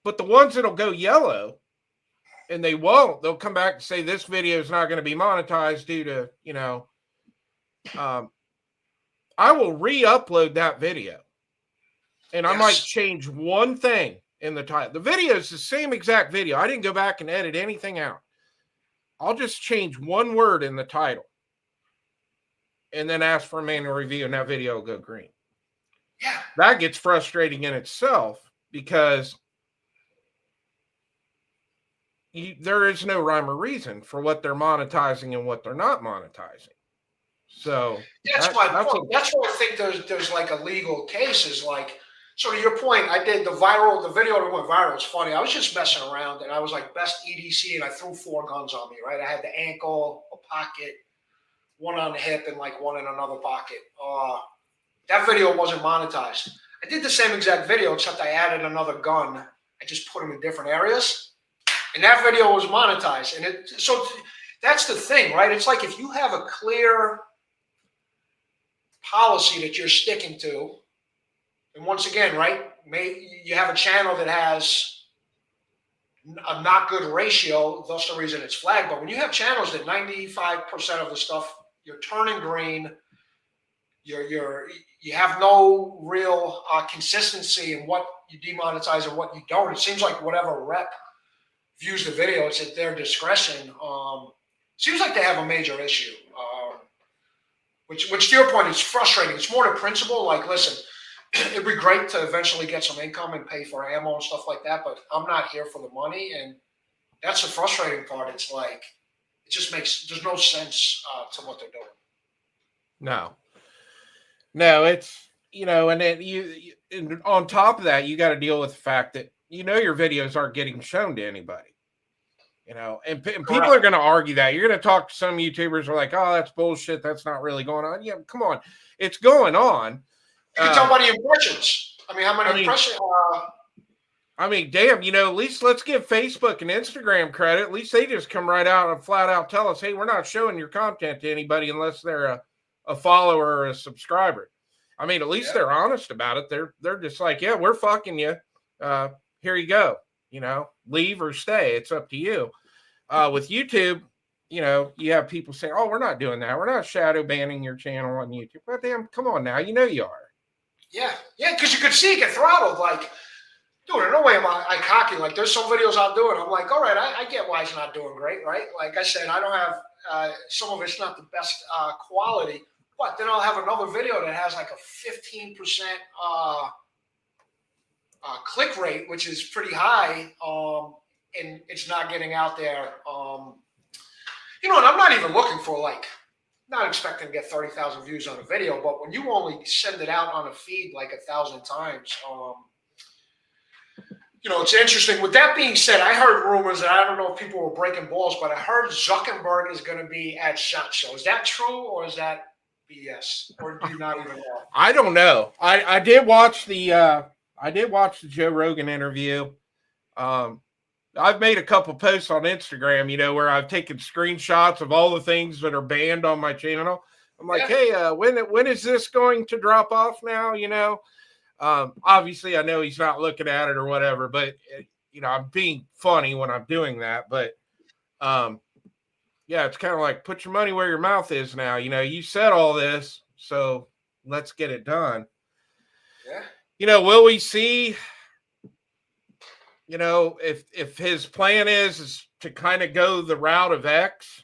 But the ones that'll go yellow, and they'll come back and say this video is not going to be monetized due to, I will re-upload that video. And I might change one thing in the title. The video is the same exact video. I didn't go back and edit anything out. I'll just change one word in the title and then ask for a manual review, and that video will go green. Yeah. That gets frustrating in itself because there is no rhyme or reason for what they're monetizing and what they're not monetizing. So that's my point. That's why I think there's like a legal case is like, so to your point, I did the video that went viral. It's funny. I was just messing around and I was like best EDC and I threw 4 guns on me, right? I had the ankle, a pocket, one on the hip and like one in another pocket. That video wasn't monetized. I did the same exact video, except I added another gun. I just put them in different areas. And that video was monetized. And so that's the thing, right? It's like if you have a clear policy that you're sticking to, and once again, right, you have a channel that has a not good ratio, thus the reason it's flagged. But when you have channels that 95% of the stuff you're turning green, you have no real consistency in what you demonetize and what you don't. It seems like whatever rep views the video, it's at their discretion. Seems like they have a major issue. Which to your point, is frustrating. It's more the principle. Like, listen, it'd be great to eventually get some income and pay for ammo and stuff like that, but I'm not here for the money, and that's the frustrating part. It's like there's no sense to what they're doing. No, no, it's, and then and on top of that, you got to deal with the fact that, your videos aren't getting shown to anybody. And people are Correct. going to argue that. You're going to talk to some YouTubers who are like, oh, that's bullshit. That's not really going on. Yeah, come on. It's going on. You can tell by the impressions. I mean, how many I mean, impressions? damn, at least let's give Facebook and Instagram credit. At least they just come right out and flat out tell us, hey, we're not showing your content to anybody unless they're a follower or a subscriber. I mean, at least they're honest about it. They're just like, yeah, we're fucking you. Here you go. Leave or stay. It's up to you. With YouTube, you have people saying, oh, we're not doing that. We're not shadow banning your channel on YouTube. But damn, come on now. You are. Yeah, because you could see it get throttled. Like, dude, in no way am I cocky. Like, there's some videos I'm doing. I'm like, all right, I get why it's not doing great, right? Like I said, I don't have, some of it's not the best quality, but then I'll have another video that has like a 15% click rate, which is pretty high, and it's not getting out there. And I'm not even looking for not expecting to get 30,000 views on a video, but when you only send it out on a feed like 1,000 times, it's interesting. With that being said, I heard rumors, and I don't know if people were breaking balls, but I heard Zuckerberg is going to be at SHOT Show. Is that true, or is that BS? Or do you not even know? I don't know. I did watch the Joe Rogan interview. I've made a couple posts on Instagram, where I've taken screenshots of all the things that are banned on my channel. I'm like, hey, when is this going to drop off now? Obviously I know he's not looking at it or whatever, but I'm being funny when I'm doing that. But yeah, it's kind of like put your money where your mouth is now. You said all this, so let's get it done. Yeah. Will we see? If his plan is to kind of go the route of X,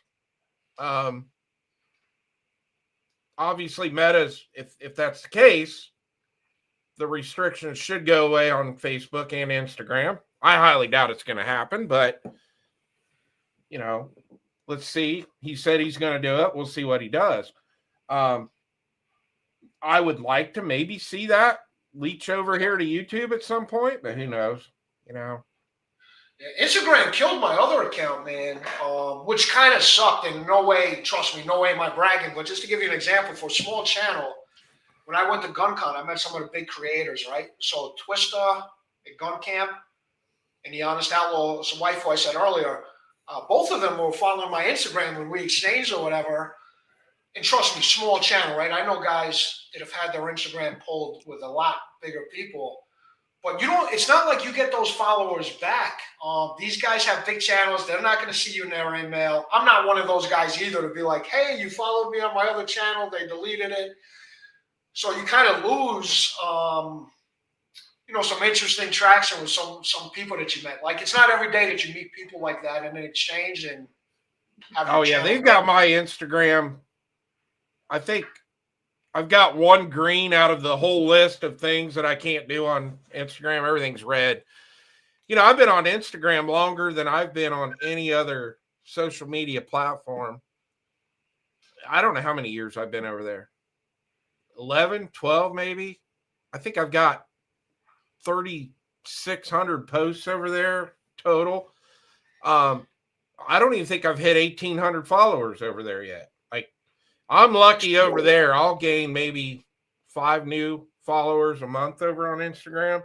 obviously Meta's, if that's the case, the restrictions should go away on Facebook and Instagram. I highly doubt it's going to happen, but let's see. He said he's going to do it. We'll see what he does. I would like to maybe see that leach over here to YouTube at some point, but who knows? Instagram killed my other account, man, which kind of sucked. In no way, trust me, no way am I bragging, but just to give you an example, for a small channel, when I went to GunCon, I met some of the big creators, right? So Twister at Gun Camp and the Honest Outlaw, some wife who I said earlier, both of them were following my Instagram when we exchanged or whatever. And trust me, small channel, right? I know guys that have had their Instagram pulled with a lot bigger people. But it's not like you get those followers back. These guys have big channels. They're not going to see you in their email. I'm not one of those guys either to be like, hey, you followed me on my other channel. They deleted it. So you kind of lose, some interesting traction with some people that you met. Like, it's not every day that you meet people like that and then exchange and have Oh, yeah. They've got my Instagram. I think I've got one green out of the whole list of things that I can't do on Instagram. Everything's red. I've been on Instagram longer than I've been on any other social media platform. I don't know how many years I've been over there. 11, 12, maybe. I think I've got 3,600 posts over there total. I don't even think I've hit 1,800 followers over there yet. I'm lucky over there. I'll gain maybe 5 new followers a month over on Instagram.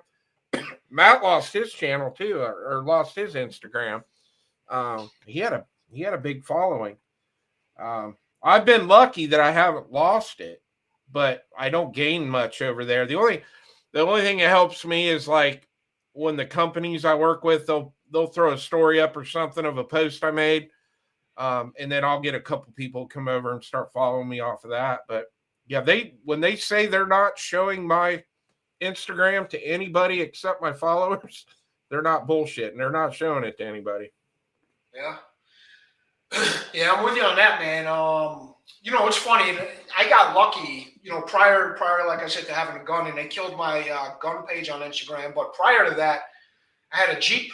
Matt lost his channel too, or lost his Instagram. He had a big following. I've been lucky that I haven't lost it, but I don't gain much over there. The only thing that helps me is like when the companies I work with, they'll throw a story up or something of a post I made. And then I'll get a couple people come over and start following me off of that. But yeah, when they say they're not showing my Instagram to anybody except my followers, they're not bullshitting. They're not showing it to anybody. Yeah. Yeah, I'm with you on that, man. It's funny. I got lucky, prior, like I said, to having a gun, and they killed my gun page on Instagram. But prior to that, I had a Jeep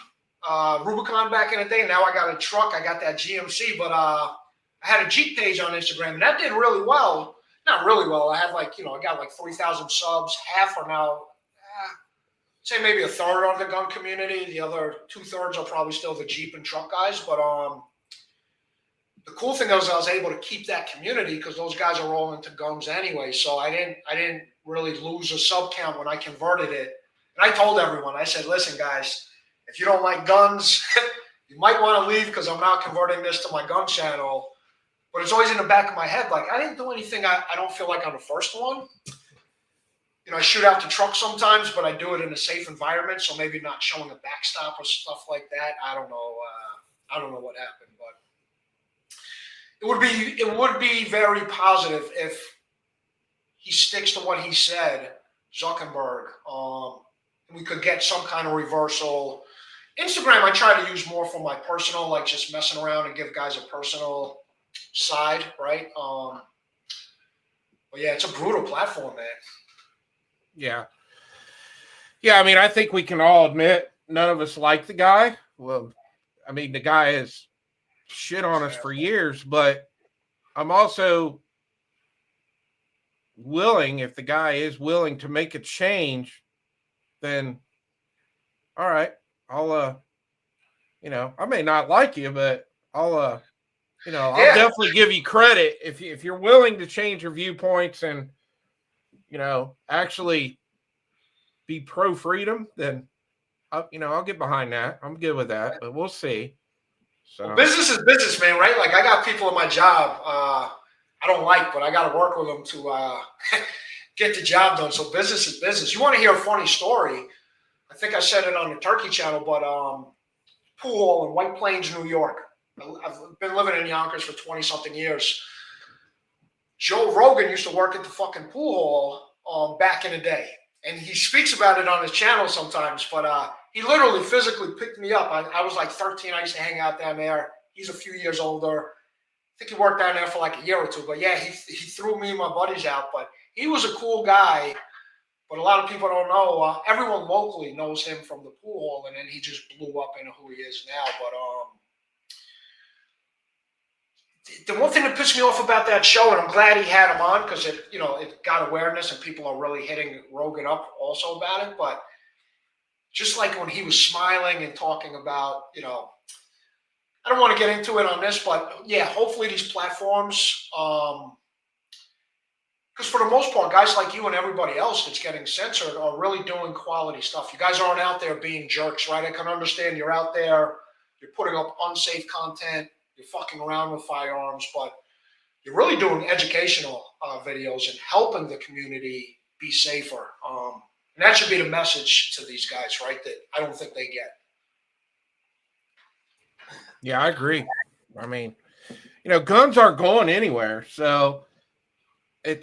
Rubicon back in the day. Now I got a truck. I got that GMC, but I had a Jeep page on Instagram, and that did really well. not really well. I had like, I got like 3,000 subs. Half are now, say maybe a third are the gun community. The other 2/3 are probably still the Jeep and truck guys. But the cool thing is I was able to keep that community because those guys are all into guns anyway. So I didn't really lose a sub count when I converted it. And I told everyone, I said, listen, guys, if you don't like guns, you might want to leave because I'm not converting this to my gun channel. But it's always in the back of my head, like I didn't do anything I don't feel like on the first one. I shoot out the truck sometimes, but I do it in a safe environment, so maybe not showing a backstop or stuff like that. I don't know. I don't know what happened, but it would be very positive if he sticks to what he said, Zuckerberg. And we could get some kind of reversal. Instagram, I try to use more for my personal, like just messing around and give guys a personal side, right? But yeah, it's a brutal platform, man. Yeah. Yeah, I mean, I think we can all admit none of us like the guy. Well, I mean, the guy has shit on us for years, but I'm also willing, if the guy is willing to make a change, then all right, I'll I may not like you, but I'll I'll definitely give you credit if you're willing to change your viewpoints and actually be pro freedom, then I'll get behind that. I'm good with that, but we'll see. So well, business is business, man, right? Like I got people in my job I don't like, but I got to work with them to get the job done. So business is business. You want to hear a funny story? I think I said it on the Turkey channel, but pool hall in White Plains, New York. I've been living in Yonkers for 20 something years. Joe Rogan used to work at the fucking pool hall back in the day. And he speaks about it on his channel sometimes, but he literally physically picked me up. I was like 13. I used to hang out down there. He's a few years older. I think he worked down there for like a year or two. But yeah, he threw me and my buddies out. But he was a cool guy. But a lot of people don't know. Everyone locally knows him from the pool hall, and then he just blew up into who he is now. But the one thing that pissed me off about that show, and I'm glad he had him on because it got awareness and people are really hitting Rogan up also about it. But just like when he was smiling and talking about, I don't want to get into it on this, but yeah, hopefully these platforms, because for the most part, guys like you and everybody else that's getting censored are really doing quality stuff. You guys aren't out there being jerks, right? I can understand you're out there, you're putting up unsafe content, you're fucking around with firearms, but you're really doing educational videos and helping the community be safer. And that should be the message to these guys, right? That I don't think they get. Yeah, I agree. I mean, guns aren't going anywhere. So I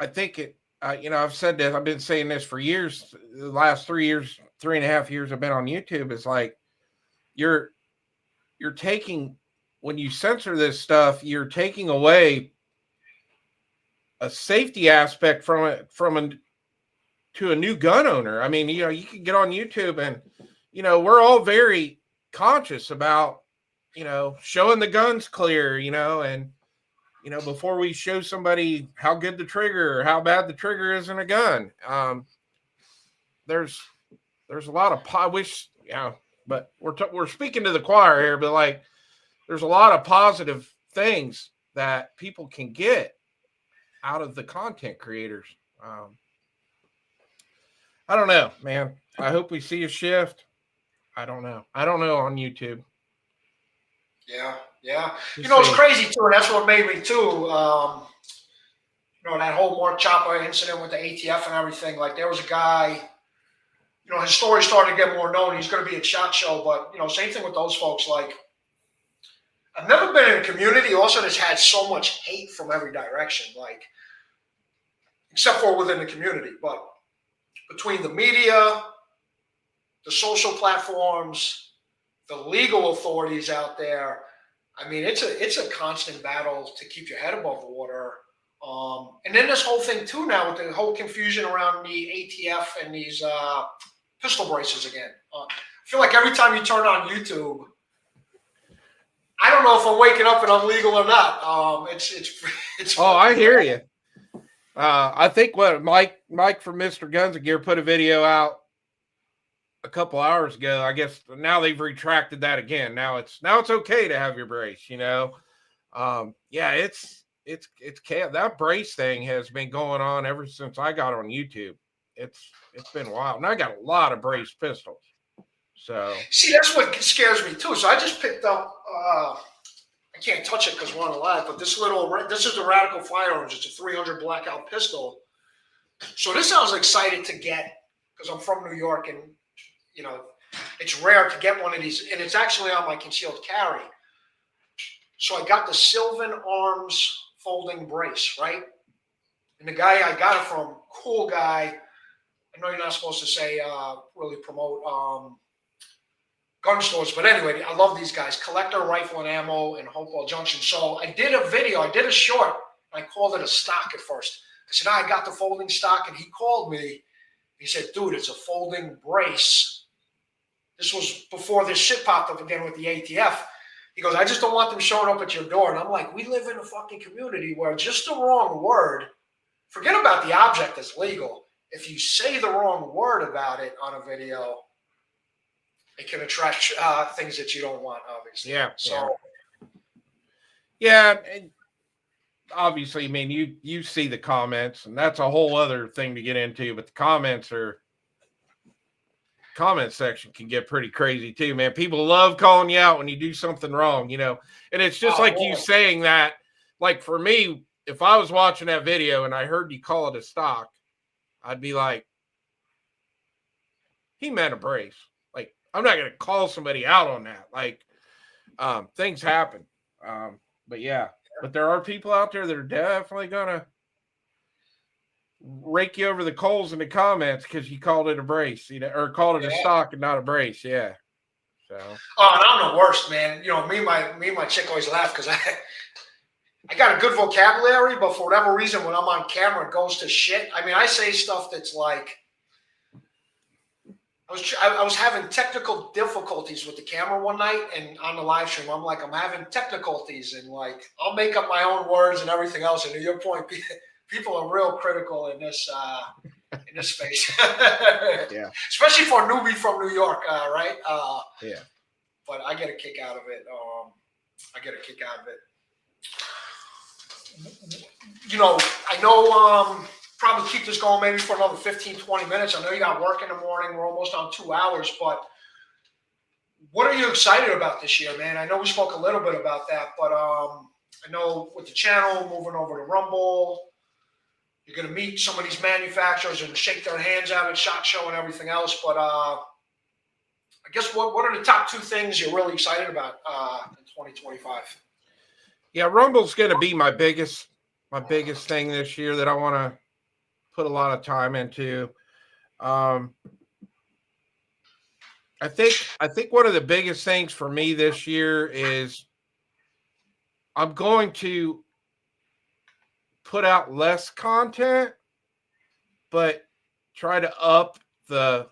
think I've said this, I've been saying this for years, the last 3 years, 3.5 years I've been on YouTube. It's like, you're taking, when you censor this stuff, you're taking away a safety aspect from it, to a new gun owner. I mean, you can get on YouTube and, we're all very conscious about, showing the guns clear, and, before we show somebody how good the trigger or how bad the trigger is in a gun. There's a lot of, I wish, but we're speaking to the choir here, but like, there's a lot of positive things that people can get out of the content creators. I don't know, man. I hope we see a shift. I don't know on YouTube. Yeah. It's crazy too, and that's what made me too. That whole Mark Chopper incident with the ATF and everything. Like there was a guy, his story started to get more known. He's going to be at SHOT Show, but same thing with those folks. Like I've never been in a community also that's had so much hate from every direction, like except for within the community, but between the media, the social platforms, the legal authorities out there. I mean, it's a constant battle to keep your head above water. And then this whole thing too now with the whole confusion around the ATF and these pistol braces again. I feel like every time you turn on YouTube, I don't know if I'm waking up and I'm legal or not. It's It's Oh, I fucking hear bad. you. I think what Mike from Mr. Guns and Gear put a video out a couple hours ago. I guess now they've retracted that again. Now it's okay to have your brace. Yeah, it's chaos. That brace thing has been going on ever since I got on YouTube. It's been wild, and I got a lot of brace pistols. So See, that's what scares me too. So I just picked up. I can't touch it because we're on the live, but this is the Radical Firearms. It's a 300 blackout pistol. So this I was excited to get because I'm from New York, and you know it's rare to get one of these, and it's actually on my concealed carry. So I got the Sylvan Arms folding brace, right? And the guy I got it from, cool guy. I know you're not supposed to say really promote gun stores, but anyway, I love these guys. Collector Rifle and Ammo in Hopewell Junction. So I did a video, I did a short. I called it a stock at first. I said, I got the folding stock, and he called me. He said, dude, it's a folding brace. This was before this shit popped up again with the ATF. He goes, I just don't want them showing up at your door. And I'm like, we live in a fucking community where just the wrong word, forget about the object that's legal. If you say the wrong word about it on a video, it can attract things that you don't want, obviously. yeah, So, yeah. And obviously, I mean, you see the comments, and that's a whole other thing to get into. But the comment section can get pretty crazy too, man. People love calling you out when you do something wrong, and it's just like you saying that. Like for me, if I was watching that video and I heard you call it a stock, I'd be like, he meant a brace. Like, I'm not going to call somebody out on that. Like, things happen. But yeah, but there are people out there that are definitely going to rake you over the coals in the comments because you called it a brace, or called it a stock and not a brace. Yeah. So. Oh, and I'm the worst, man. Me and my chick always laugh because I got a good vocabulary, but for whatever reason, when I'm on camera, it goes to shit. I mean, I say stuff that's like, I was having technical difficulties with the camera one night, and on the live stream, I'm like, I'm having technicalities, and like, I'll make up my own words and everything else. And to your point, people are real critical in this space. Yeah. Especially for a newbie from New York, right? Yeah. But I get a kick out of it. I know probably keep this going maybe for another 15, 20 minutes. I know you got work in the morning. We're almost on 2 hours, but what are you excited about this year, man? I know we spoke a little bit about that, but I know with the channel, moving over to Rumble, you're going to meet some of these manufacturers and shake their hands out at SHOT Show and everything else. But I guess what are the top two things you're really excited about in 2025? Yeah, Rumble's going to be my biggest thing this year that I want to put a lot of time into. I think one of the biggest things for me this year is I'm going to put out less content, but try to up the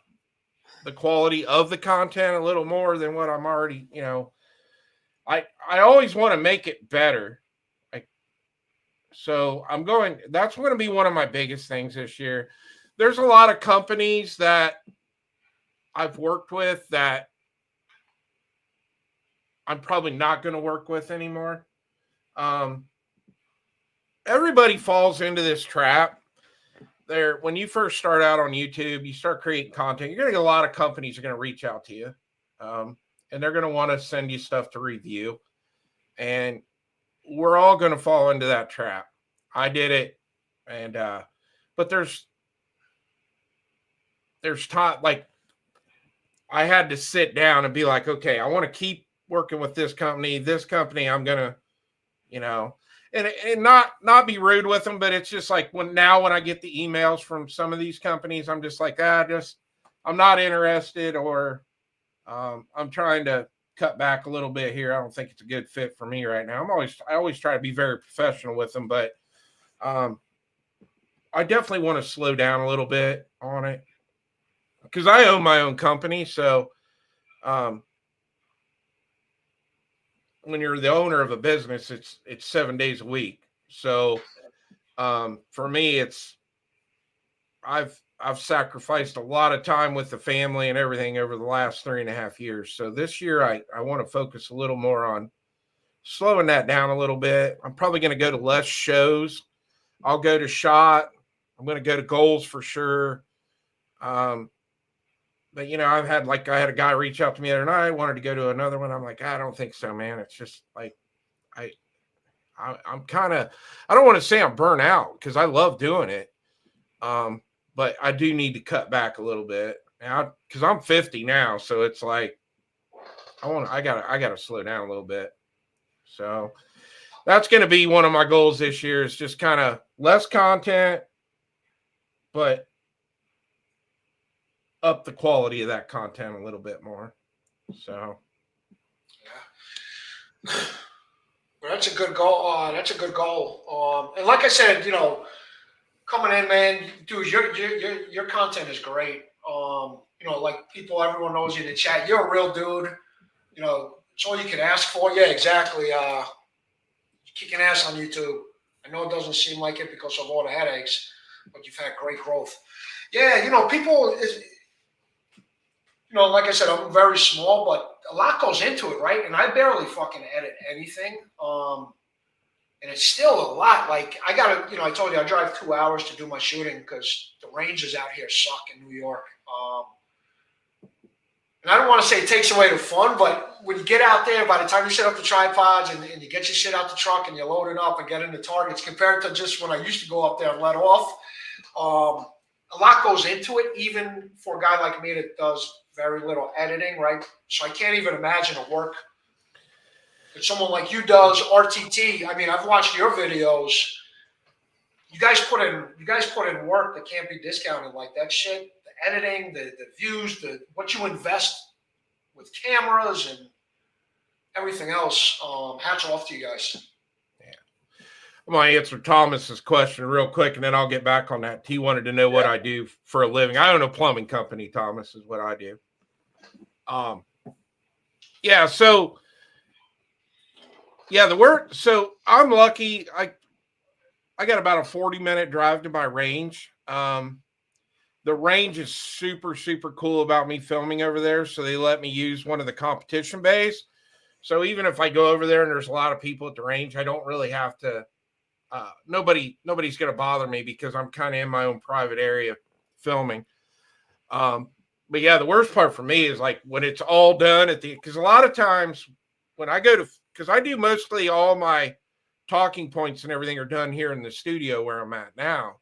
quality of the content a little more than what I'm already, I always want to make it better. So that's going to be one of my biggest things this year. There's a lot of companies that I've worked with that I'm probably not going to work with anymore. Everybody falls into this trap. When you first start out on YouTube, you start creating content, you're going to get a lot of companies are going to reach out to you. And they're going to want to send you stuff to review. And we're all going to fall into that trap. I did it. And, but there's time, like I had to sit down and be like, okay, I want to keep working with this company, I'm going to, and not be rude with them, but it's just like when I get the emails from some of these companies, I'm just like, I'm not interested, or I'm trying to cut back a little bit here. I don't think it's a good fit for me right now. I always try to be very professional with them, but I definitely want to slow down a little bit on it because I own my own company. So when you're the owner of a business, it's 7 days a week. So for me, it's I've sacrificed a lot of time with the family and everything over the last 3.5 years. So this year I want to focus a little more on slowing that down a little bit. I'm probably going to go to less shows. I'll go to SHOT. I'm going to go to goals for sure. But I had a guy reach out to me the other night, wanted to go to another one. I'm like, I don't think so, man. It's just like I'm kind of, I don't want to say I'm burnt out because I love doing it. But I do need to cut back a little bit now because I'm 50 now. So it's like, I gotta slow down a little bit. So that's going to be one of my goals this year, is just kind of less content, but up the quality of that content a little bit more. So. Yeah. Well, that's a good goal. That's a good goal. And like I said, coming in, man, dude, your content is great. Like everyone knows you in the chat. You're a real dude. It's all you can ask for. Yeah, exactly. Kicking ass on YouTube. I know it doesn't seem like it because of all the headaches, but you've had great growth. Yeah, people is. Like I said, I'm very small, but a lot goes into it, right? And I barely fucking edit anything. And it's still a lot. Like I gotta, I told you I drive 2 hours to do my shooting because the ranges out here suck in New York. And I don't want to say it takes away the fun, but when you get out there, by the time you set up the tripods and you get your shit out the truck and you load it up and get into targets, compared to just when I used to go up there and let off, a lot goes into it, even for a guy like me that does very little editing, right? So I can't even imagine the work that someone like you does. RTT. I mean, I've watched your videos. You guys put in work that can't be discounted. Like that shit, the editing, the views, what you invest with cameras and everything else. Hats off to you guys. I'm going to answer Thomas's question real quick, and then I'll get back on that. He wanted to know what I do for a living. I own a plumbing company, Thomas, is what I do. The work. So I'm lucky. I got about a 40-minute drive to my range. The range is super, super cool about me filming over there. So they let me use one of the competition bays. So even if I go over there and there's a lot of people at the range, I don't really have to. Nobody's going to bother me because I'm kind of in my own private area filming. But yeah, the worst part for me is like when it's all done because a lot of times when I go to, because I do mostly all my talking points and everything are done here in the studio where I'm at now.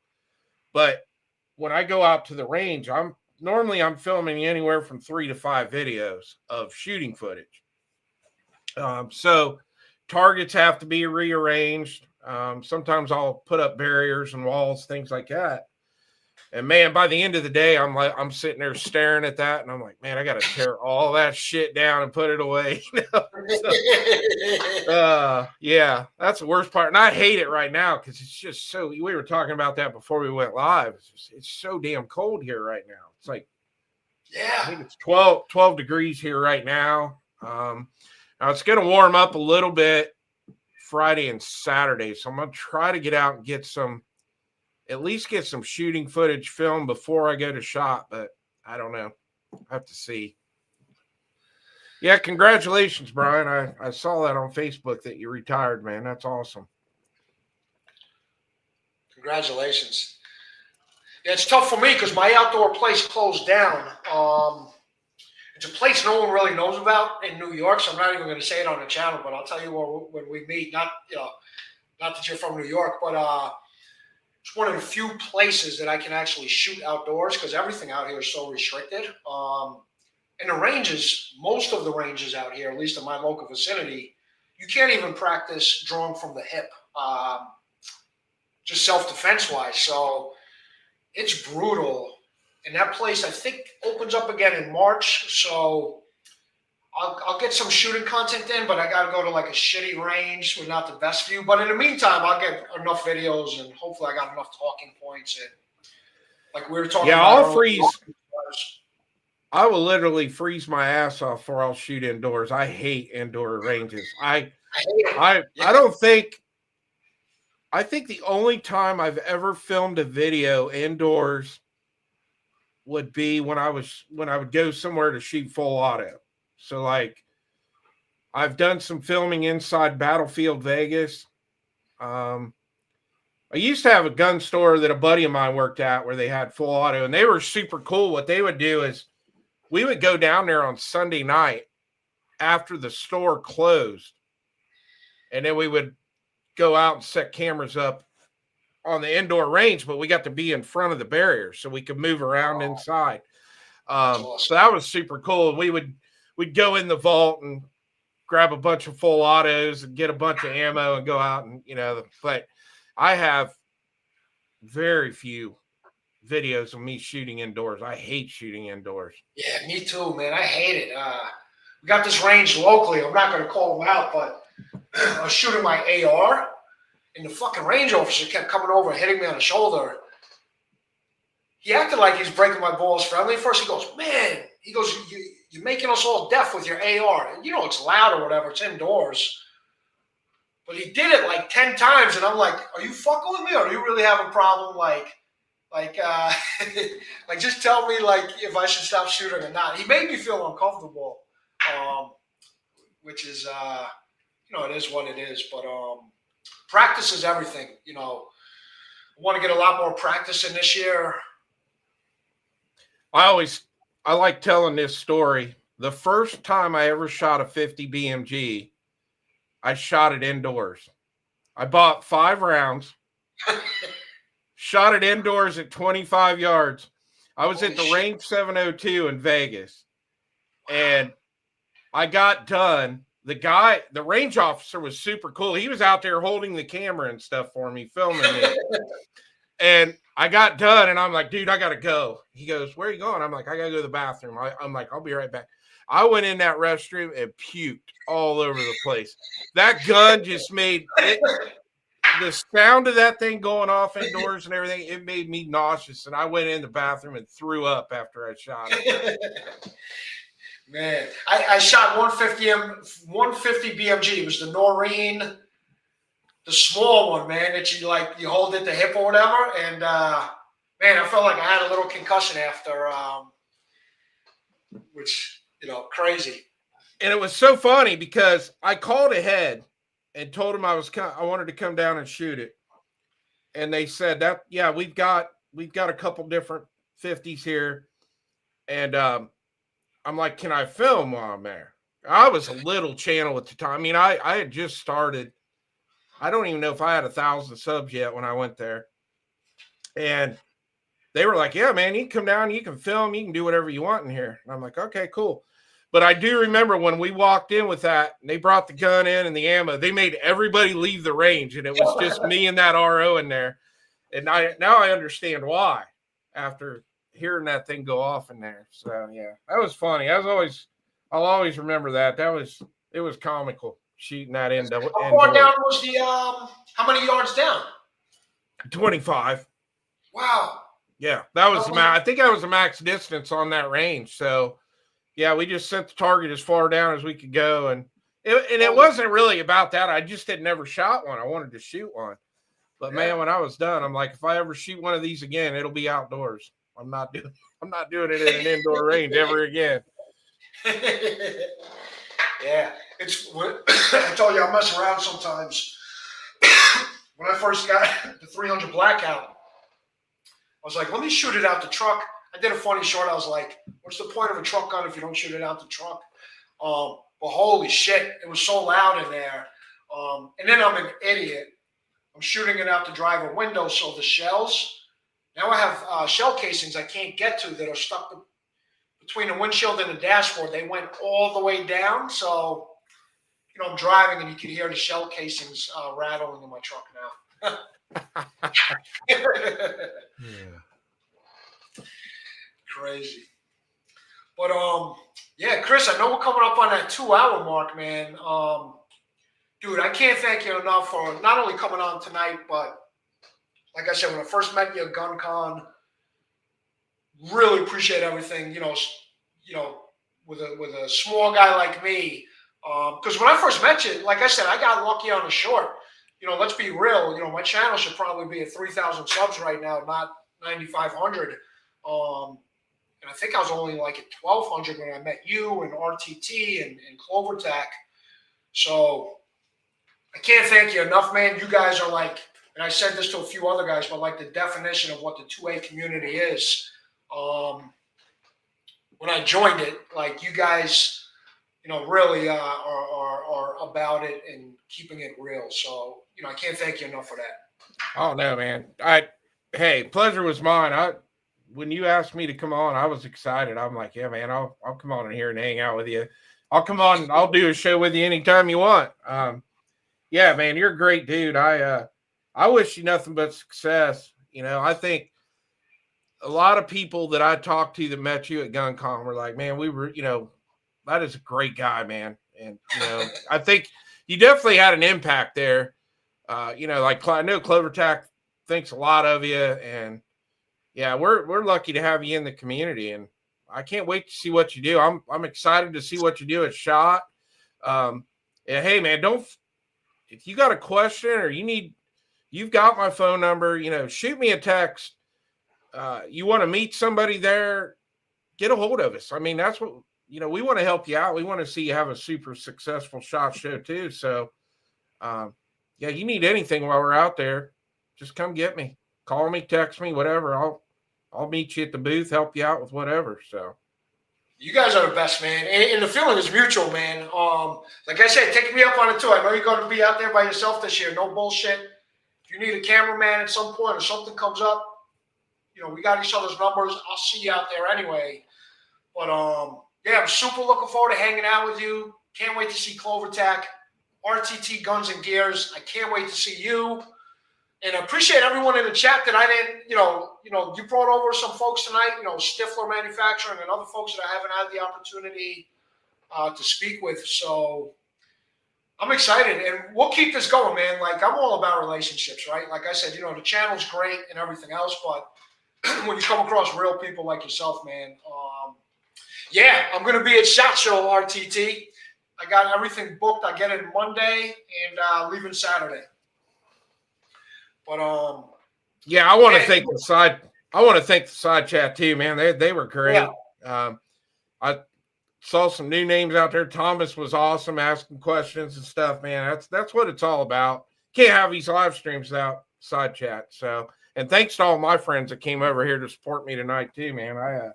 But when I go out to the range, I'm filming anywhere from 3 to 5 videos of shooting footage. So targets have to be rearranged. Sometimes I'll put up barriers and walls, things like that. And man, by the end of the day, I'm sitting there staring at that, and I'm like, man, I got to tear all that shit down and put it away. Yeah, that's the worst part, and I hate it right now because it's just so. We were talking about that before we went live. It's so damn cold here right now. It's like, I think it's 12 degrees here right now. Now it's going to warm up a little bit Friday and Saturday, so I'm going to try to get out and at least get some shooting footage filmed before I go to SHOT, but I don't know. I have to see. Yeah, congratulations, Brian. I saw that on Facebook that you retired, man. That's awesome. Congratulations. Yeah, it's tough for me because my outdoor place closed down. It's a place no one really knows about in New York, so I'm not even going to say it on the channel, but I'll tell you when we meet. Not that you're from New York, but it's one of the few places that I can actually shoot outdoors because everything out here is so restricted. And the ranges, most of the ranges out here, at least in my local vicinity, you can't even practice drawing from the hip, just self-defense wise. So it's brutal. And that place, I think, opens up again in March. So I'll get some shooting content in, but I got to go to like a shitty range with not the best view. But in the meantime, I'll get enough videos and hopefully I got enough talking points. And like we were talking about. I'll freeze. I will literally freeze my ass off before I'll shoot indoors. I hate indoor ranges. I don't think I think the only time I've ever filmed a video indoors would be when I would go somewhere to shoot full auto. So like I've done some filming inside Battlefield Vegas. I used to have a gun store that a buddy of mine worked at where they had full auto, and they were super cool. What they would do is we would go down there on Sunday night after the store closed, and then we would go out and set cameras up on the indoor range, but we got to be in front of the barrier so we could move around inside. So that was super cool. We'd go in the vault and grab a bunch of full autos and get a bunch of ammo and go out and, but I have very few videos of me shooting indoors. I hate shooting indoors. Yeah, me too, man. I hate it. We got this range locally. I'm not going to call them out, but I was shooting my AR, and the fucking range officer kept coming over and hitting me on the shoulder. He acted like he's breaking my balls friendly. First, he goes, man, you're making us all deaf with your AR. And it's loud or whatever. It's indoors. But he did it like 10 times, and I'm like, are you fucking with me, or do you really have a problem? Like, just tell me, if I should stop shooting or not. He made me feel uncomfortable, which is, it is what it is. But practice is everything. I want to get a lot more practice in this year. I like telling this story. The first time I ever shot a 50 BMG, I shot it indoors. I bought 5 rounds, shot it indoors at 25 yards. I was at the Range 702 in Vegas, and I got done. The range officer was super cool. He was out there holding the camera and stuff for me, filming me. And I got done, and I'm like, dude, I got to go. He goes, where are you going? I'm like, I got to go to the bathroom. I'm like, I'll be right back. I went in that restroom and puked all over the place. That gun just made it, the sound of that thing going off indoors and everything, it made me nauseous. And I went in the bathroom and threw up after I shot it. Man, I shot 150 BMG. It was the Noreen, the small one, man, that you hold at the hip or whatever. And man, I felt like I had a little concussion after, which, crazy. And it was so funny because I called ahead and told him I wanted to come down and shoot it. And they said that, yeah, we've got a couple different 50s here. And I'm like, can I film while I'm there? I was a little channel at the time. I mean, I had just started. I don't even know if I had 1,000 subs yet when I went there. And they were like, yeah, man, you can come down, you can film, you can do whatever you want in here. And I'm like, okay, cool. But I do remember when we walked in with that, and they brought the gun in and the ammo, they made everybody leave the range, and it was just me and that RO in there. And now I understand why after hearing that thing go off in there. So yeah, that was funny. I'll always remember that. It was comical shooting that end. How far down was the how many yards down? 25. Wow. Yeah, that was I think that was the max distance on that range. So yeah, we just sent the target as far down as we could go, and it wasn't really about that. I just had never shot one. I wanted to shoot one. But man, when I was done, I'm like, if I ever shoot one of these again, it'll be outdoors. I'm not doing it in an indoor range ever again. Yeah, I told you I mess around sometimes. When I first got the 300 Blackout, I was like, let me shoot it out the truck. I did a funny short. I was like, what's the point of a truck gun if you don't shoot it out the truck? But holy shit, it was so loud in there. And then I'm an idiot. I'm shooting it out the driver window, so the shells. Now I have shell casings I can't get to that are stuck between the windshield and the dashboard. They went all the way down, so I'm driving and you can hear the shell casings rattling in my truck now. Yeah. Crazy. But yeah, Chris, I know we're coming up on that 2-hour mark, man. Dude, I can't thank you enough for not only coming on tonight, but like I said, when I first met you at GunCon, really appreciate everything. With a small guy like me, because when I first met you, like I said, I got lucky on the short. let's be real. My channel should probably be at 3,000 subs right now, not 9,500. And I think I was only like at 1,200 when I met you and RTT and Clovertac. So I can't thank you enough, man. You guys are like, and I said this to a few other guys, but like the definition of what the 2A community is. When I joined it, like you guys, really are about it and keeping it real. So, I can't thank you enough for that. Oh no, man. Hey, pleasure was mine. When you asked me to come on, I was excited. I'm like, yeah, man, I'll come on in here and hang out with you. I'll come on. I'll do a show with you anytime you want. Yeah, man, you're a great dude. I wish you nothing but success. I think a lot of people that I talked to that met you at GunCon were like, man, we were, that is a great guy, man. And, I think you definitely had an impact there. Like I know Clovertac thinks a lot of you, and yeah, we're lucky to have you in the community, and I can't wait to see what you do. I'm excited to see what you do at SHOT. Yeah, hey man, if you got a question or you've got my phone number, shoot me a text. You want to meet somebody there, get a hold of us. I mean, that's what, we want to help you out. We want to see you have a super successful SHOT show too. So, yeah, you need anything while we're out there, just come get me, call me, text me, whatever. I'll meet you at the booth, help you out with whatever. So you guys are the best, man. And the feeling is mutual, man. Like I said, take me up on it too. I know you're going to be out there by yourself this year. No bullshit. If you need a cameraman at some point or something comes up, we got each other's numbers. I'll see you out there anyway. But yeah, I'm super looking forward to hanging out with you. Can't wait to see Clovertac, RTT Guns and Gears. I can't wait to see you. And I appreciate everyone in the chat that I didn't, you brought over some folks tonight, Stifler Manufacturing and other folks that I haven't had the opportunity to speak with. So I'm excited, and we'll keep this going, man. Like, I'm all about relationships, right? Like I said, the channel's great and everything else, but when you come across real people like yourself, man, yeah, I'm going to be at SHOT Show, RTT. I got everything booked. I get it Monday and leaving Saturday. But yeah, I want to thank the side chat too, man. They were great. Yeah. I saw some new names out there. Thomas was awesome, asking questions and stuff, man. That's what it's all about. Can't have these live streams without side chat. So, and thanks to all my friends that came over here to support me tonight too, man. I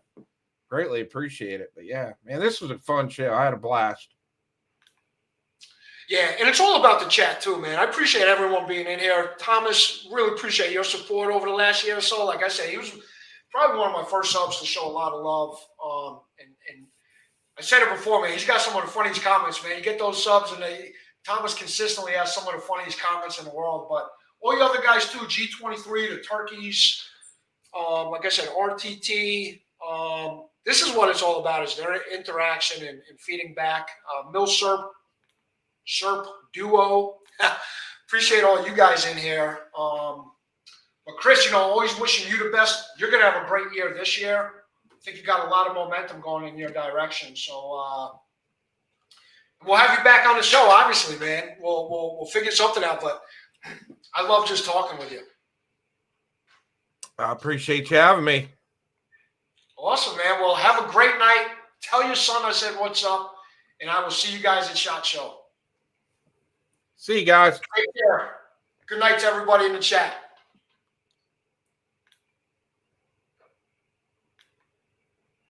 greatly appreciate it. But yeah, man, this was a fun show. I had a blast. Yeah, and it's all about the chat too, man. I appreciate everyone being in here. Thomas, really appreciate your support over the last year or so. Like I said, he was probably one of my first subs to show a lot of love. And I said it before, man. He's got some of the funniest comments, man. You get those subs, and Thomas consistently has some of the funniest comments in the world. But all you other guys too, G23, the Turkeys, like I said, RTT. This is what it's all about: is their interaction and feeding back. Mill Serp Duo. Appreciate all you guys in here. But Chris, always wishing you the best. You're going to have a great year this year. I think you got a lot of momentum going in your direction. So we'll have you back on the show, obviously, man. We'll figure something out. But I love just talking with you. I appreciate you having me. Awesome, man. Well, have a great night. Tell your son I said what's up. And I will see you guys at SHOT Show. See you guys. Take care. Good night to everybody in the chat.